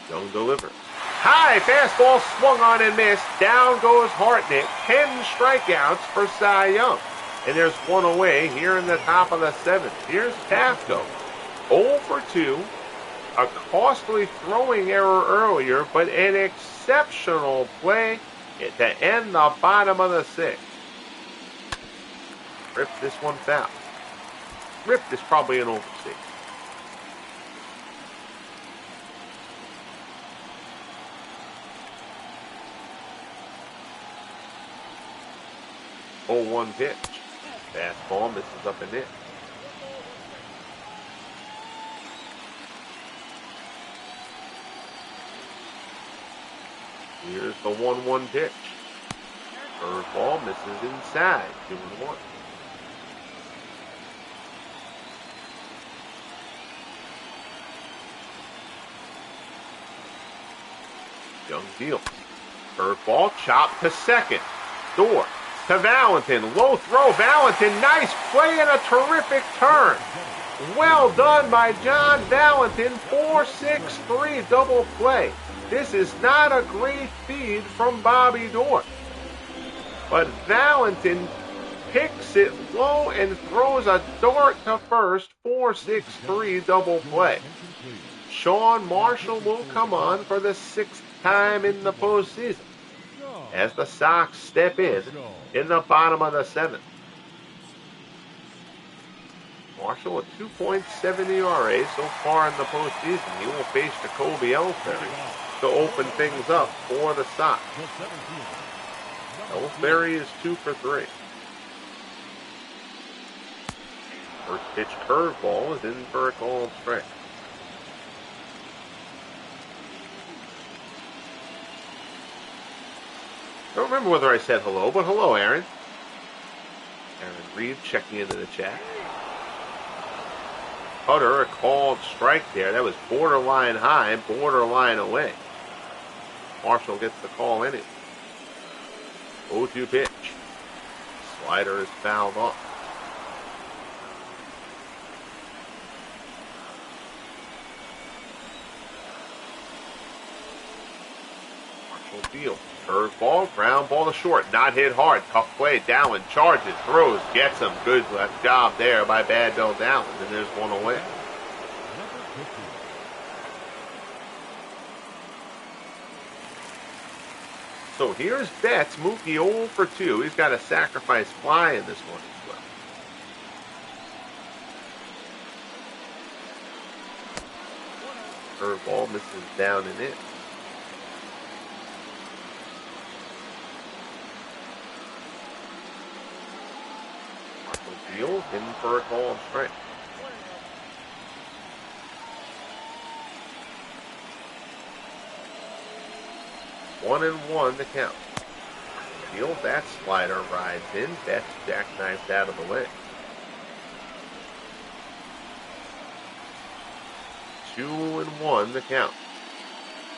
Young delivers. High fastball swung on and missed. Down goes Hartnett. 10 strikeouts for Cy Young. And there's 1 away here in the top of the 7th. Here's Pafko. 0 for 2. A costly throwing error earlier, but an exceptional play to end the bottom of the 6th. Ripped this one foul. Ripped is probably an overstate. Oh, 1 pitch. Fastball misses up and in. Here's the 1-1 pitch. Curveball misses inside. 2-1. Young deals. Curveball chopped to second. Door to Valentin. Low throw. Valentin. Nice play and a terrific turn. Well done by John Valentin. 4-6-3 double play. This is not a great feed from Bobby Dorr. But Valentin picks it low and throws a dart to first. 4-6-3 double play. Sean Marshall will come on for the 6th time in the postseason as the Sox step in the bottom of the 7th. Marshall, a 2.7 ERA so far in the postseason. He will face Jacoby Ellsbury to open things up for the Sox. Ellsbury is 2 for 3. First pitch curveball is in for a called strike. I don't remember whether I said hello, but hello, Aaron. Aaron Reed checking into the chat. Cutter, a called strike there. That was borderline high, borderline away. Marshall gets the call anyway. 0-2 pitch. Slider is fouled off. Marshall deals. Curveball, ground ball to short. Not hit hard. Tough play. Dowling charges, throws, gets him. Good job there by Bad Bill Dowling. And there's one away. So here's Betts. Mookie 0 for 2. He's got a sacrifice fly in this one as well. Curveball misses down and in. Deals in for a call and strike. One and one to count. Deals that slider, rides in. Betts jackknifed out of the way. 2-1 to count.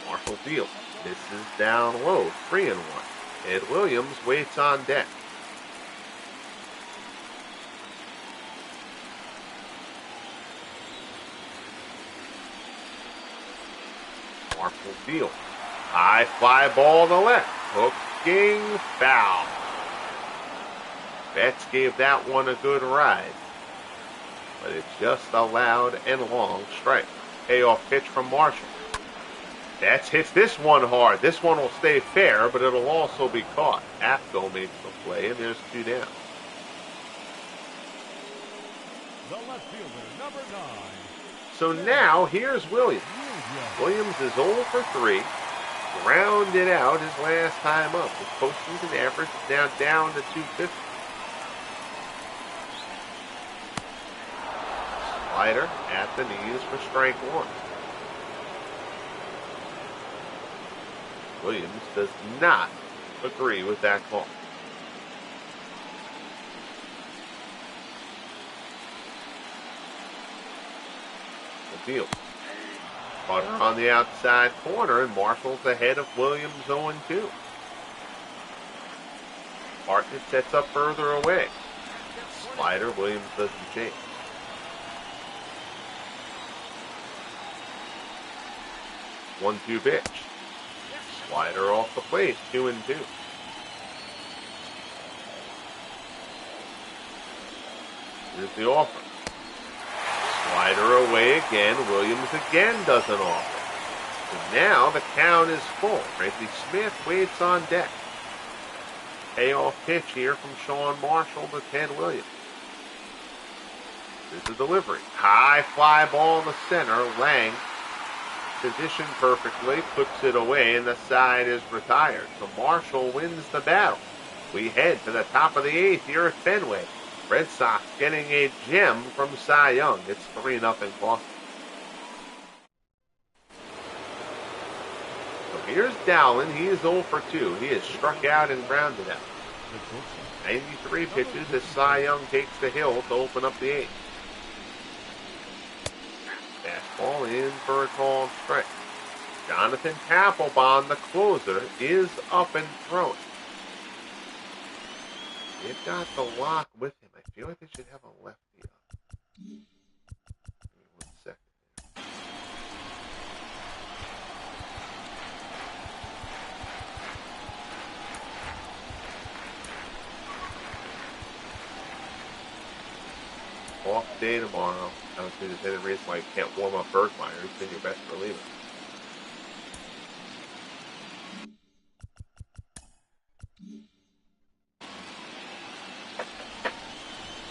Marshall deals. Misses down low. 3-1. Ed Williams waits on deck. Marshall deals. High fly ball to left. Hooking foul. Betts gave that one a good ride. But it's just a loud and long strike. Payoff pitch from Marshall. Betts hits this one hard. This one will stay fair, but it'll also be caught. Apko makes the play, and there's 2 down. The left fielder, number 9. So now, here's Williams. Williams is 0 for 3. Grounded out his last time up. His postseason average is now down to 250. Slider at the knees for strike 1. Williams does not agree with that call. The deal. Cutter on the outside corner, and Marshall's ahead of Williams 0-2. Martinez sets up further away. Slider, Williams doesn't change. One-two pitch. Slider off the plate, 2-2. Here's the offer. Slider away again. Williams again doesn't offer. And now the count is full. Frankie Smith waits on deck. Payoff pitch here from Sean Marshall to Ted Williams. Here's the delivery. High fly ball in the center. Lang positioned perfectly, puts it away, and the side is retired. So Marshall wins the battle. We head to the top of the 8th here at Fenway. Red Sox getting a gem from Cy Young. It's 3-0 Boston. So Here's Dowling. He is 0 for 2. He is struck out and grounded out. 93 pitches as Cy Young takes the hill to open up the 8th. Fastball in for a called strike. Jonathan Papelbon, the closer, is up and throwing. They've got the lock with him. I feel like they should have a lefty up. Give me 1 second. Off day tomorrow. I don't see there's any reason why you can't warm up Bergmeyer. He's been your best reliever.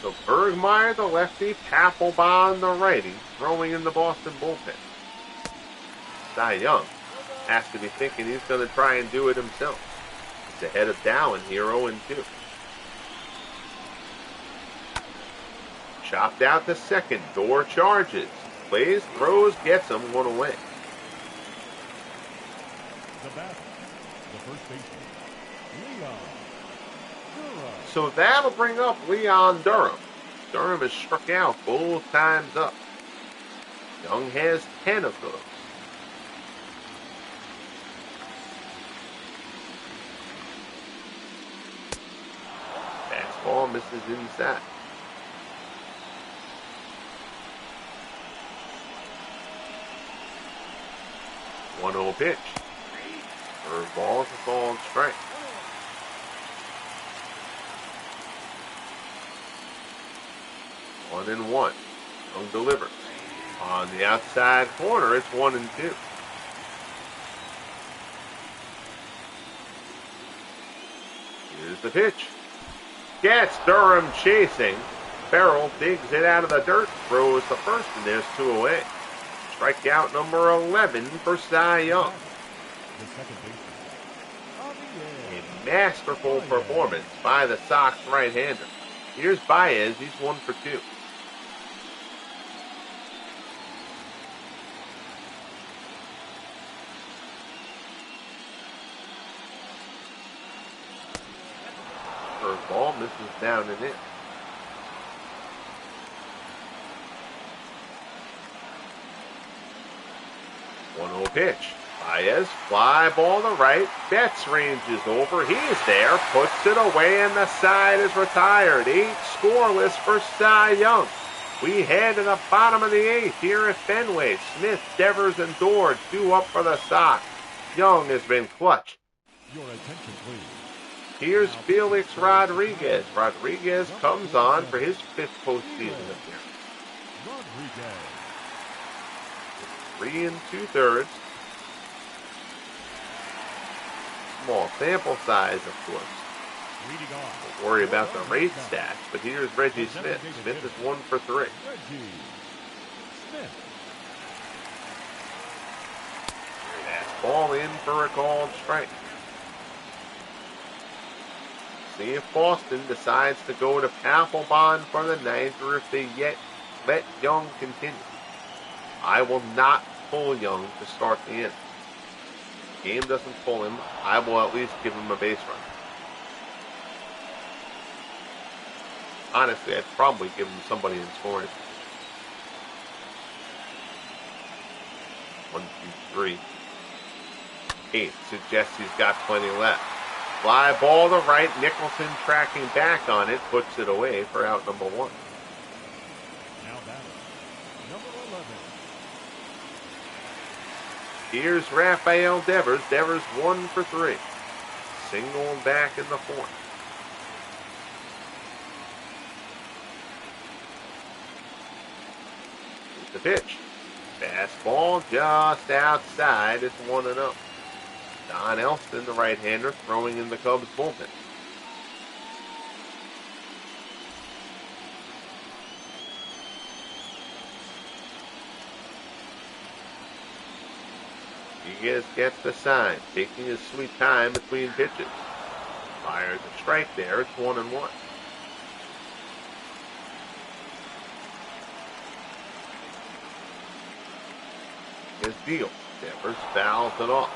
So Bergmeyer, the lefty, Papelbon, the righty, throwing in the Boston bullpen. Cy Young has to be thinking he's going to try and do it himself. He's ahead of Dowling here, 0-2. Chopped out to second. Door charges. Plays, throws, gets him, 1 away. The batter, the first baseman, Leon Durham. So that'll bring up Leon Durham. Durham is struck out both times up. Young has 10 of those. Fastball misses inside. 1-0 pitch. Curveball is a called strike. 1-1. Young delivers. On the outside corner, it's 1-2. Here's the pitch. Gets Durham chasing. Farrell digs it out of the dirt, throws the first, and there's 2 away. Strikeout number 11 for Cy Young. A masterful performance by the Sox right-hander. Here's Baez. He's 1 for 2. Curveball misses down and in. 1-0 pitch. Baez, fly ball to right. Betts ranges over. He's there, puts it away, and the side is retired. 8 scoreless for Cy Young. We head to the bottom of the 8th here at Fenway. Smith, Devers, and Dord 2 up for the Sox. Young has been clutch. Your attention, please. Here's Felix Rodriguez. Rodriguez comes on for his 5th postseason appearance. Rodriguez. 3 2/3. Small sample size, of course. Don't worry about the rate stats, but here's Reggie Smith. Smith is 1 for 3. Reggie Smith. Fastball in for a called strike. See if Boston decides to go to Papelbon for the 9th, or if they yet let Young continue. I will not pull Young to start the inning. If the game doesn't pull him, I will at least give him a base run. Honestly, I'd probably give him somebody in scoring. 1, 2, 3. 8 suggests he's got plenty left. Fly ball to right. Nicholson tracking back on it, puts it away for out number 1. Now batting, number 11. Here's Rafael Devers. Devers 1 for 3. Single back in the 4th. Here's the pitch. Fastball just outside. It's 1-0. Don Elston, the right-hander, throwing in the Cubs bullpen. Rodriguez gets the sign, taking his sweet time between pitches. Fires a strike there. It's 1-1. His deal. Devers fouls it off.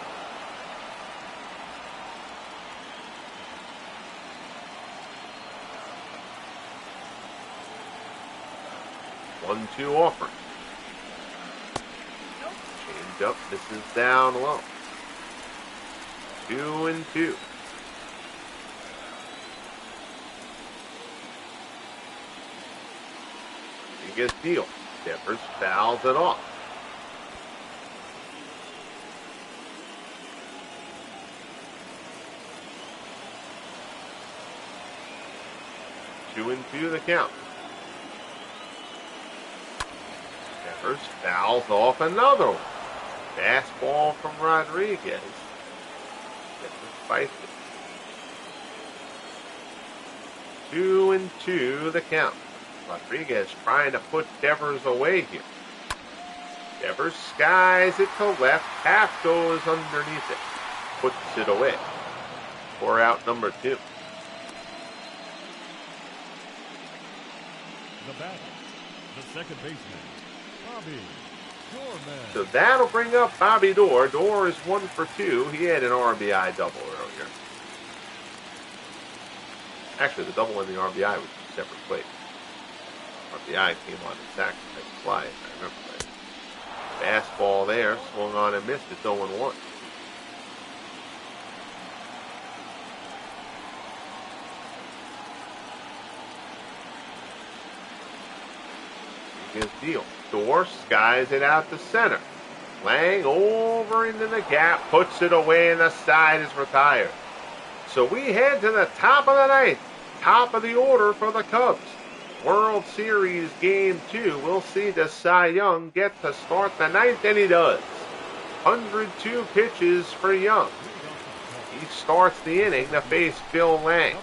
1-2 offering. Change up. This is down low. 2-2. Biggest deal. Devers fouls it off. Two and two the count. Devers fouls off another one. Fastball from Rodriguez. Devers fights it. 2-2 the count. Rodriguez trying to put Devers away here. Devers skies it to left. Half goes underneath it. Puts it away. 4 out number 2. The batter, the second baseman, Bobby Doorman. So that'll bring up Bobby Doerr. Doerr is 1 for 2. He had an RBI double earlier. Actually, the double and the RBI was a separate play. RBI came on and sacrificed the fly, if I remember right. Fastball there, swung on and missed. It's 0-1. His deal. Doerr skies it out to center. Lang over into the gap, puts it away, and the side is retired. So we head to the top of the ninth, top of the order for the Cubs. World Series Game 2. We'll see does Cy Young get to start the ninth, and he does. 102 pitches for Young. He starts the inning to face Bill Lang.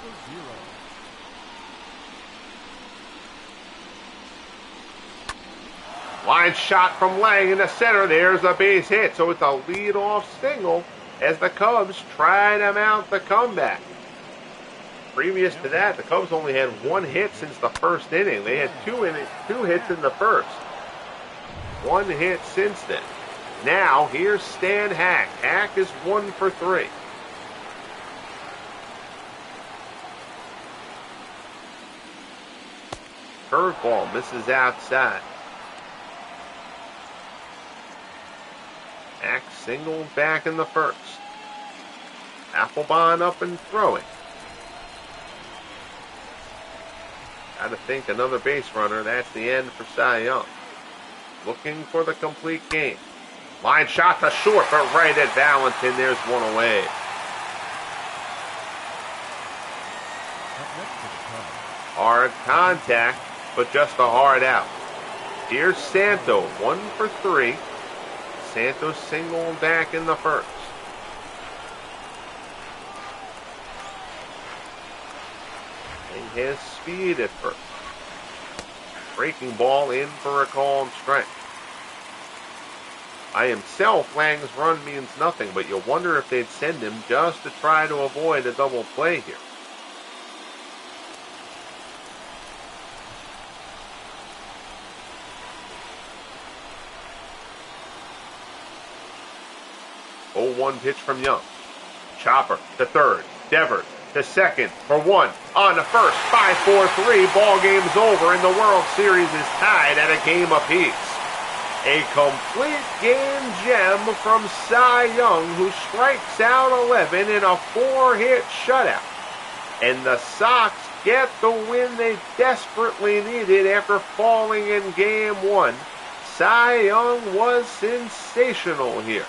Line shot from Lang in the center. There's a base hit. So it's a leadoff single as the Cubs try to mount the comeback. Previous to that, the Cubs only had 1 hit since the first inning. They had 2 hits in the first. 1 hit since then. Now, here's Stan Hack. Hack is 1 for 3. Curveball misses outside. Hack singled back in the first. Applebaum up and throwing. Got to think another base runner. That's the end for Cy Young. Looking for the complete game. Line shot to short, but right at Valentin. There's one away. Hard contact, but just a hard out. Here's Santo, 1 for 3. Santos singled back in the first. He has speed at first. Breaking ball in for a called strike. By himself, Lang's run means nothing, but you wonder if they'd send him just to try to avoid a double play here. Oh, 1 pitch from Young. Chopper to third. Devers to second for 1. On the first. 5-4-3. Ball game's over, and the World Series is tied at a game apiece. A complete game gem from Cy Young, who strikes out 11 in a 4-hit shutout. And the Sox get the win they desperately needed after falling in Game 1. Cy Young was sensational here.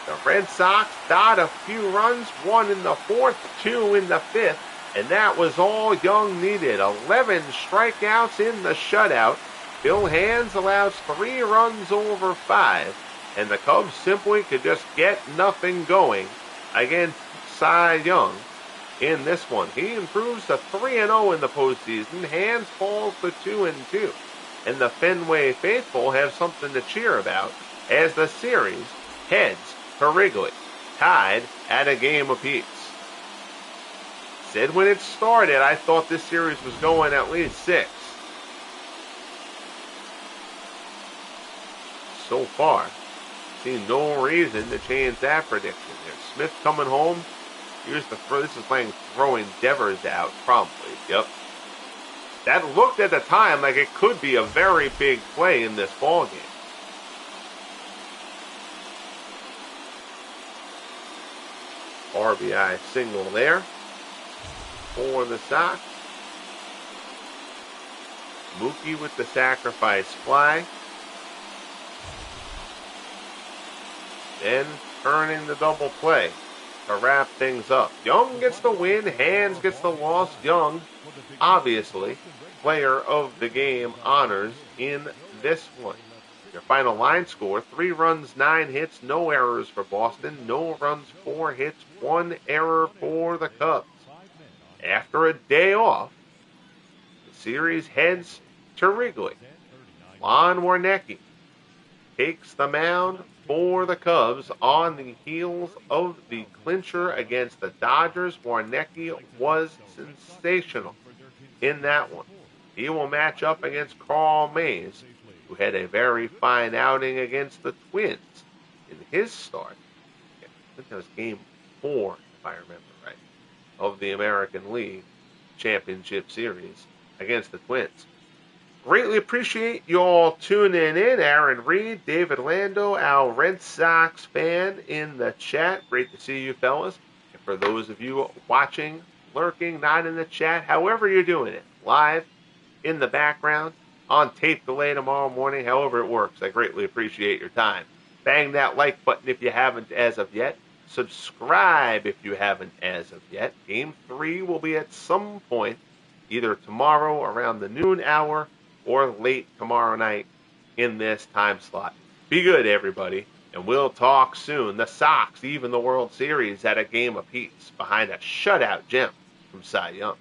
The Red Sox dot a few runs, 1 in the 4th, 2 in the 5th, and that was all Young needed. 11 strikeouts in the shutout. Bill Hands allows 3 runs over 5, and the Cubs simply could just get nothing going against Cy Young in this one. He improves to 3-0 in the postseason. Hands falls to 2-2, and the Fenway faithful have something to cheer about as the series heads to Wrigley, tied at a game apiece. Said when it started, I thought this series was going at least 6. So far, see no reason to change that prediction. There's Smith coming home. Here's the throw. This is Lang throwing Devers out promptly. Yep. That looked at the time like it could be a very big play in this ball game. RBI single there for the Sox. Mookie with the sacrifice fly. Then turning the double play to wrap things up. Young gets the win. Hands gets the loss. Young, obviously, player of the game honors in this one. Your final line score, 3 runs, 9 hits, no errors for Boston. No runs, 4 hits, 1 error for the Cubs. After a day off, the series heads to Wrigley. Lon Warnecki takes the mound for the Cubs on the heels of the clincher against the Dodgers. Warnecki was sensational in that one. He will match up against Carl Mays, who had a very fine outing against the Twins in his start. I think that was game 4, if I remember right, of the American League Championship Series against the Twins. Greatly appreciate you all tuning in. Aaron Reed, David Lando, our Red Sox fan in the chat. Great to see you fellas. And for those of you watching, lurking, not in the chat, however you're doing it, live, in the background, on tape delay tomorrow morning, however it works, I greatly appreciate your time. Bang that like button if you haven't as of yet. Subscribe if you haven't as of yet. Game 3 will be at some point, either tomorrow around the noon hour or late tomorrow night in this time slot. Be good, everybody, and we'll talk soon. The Sox, even the World Series, at a game apiece behind a shutout gem from Cy Young.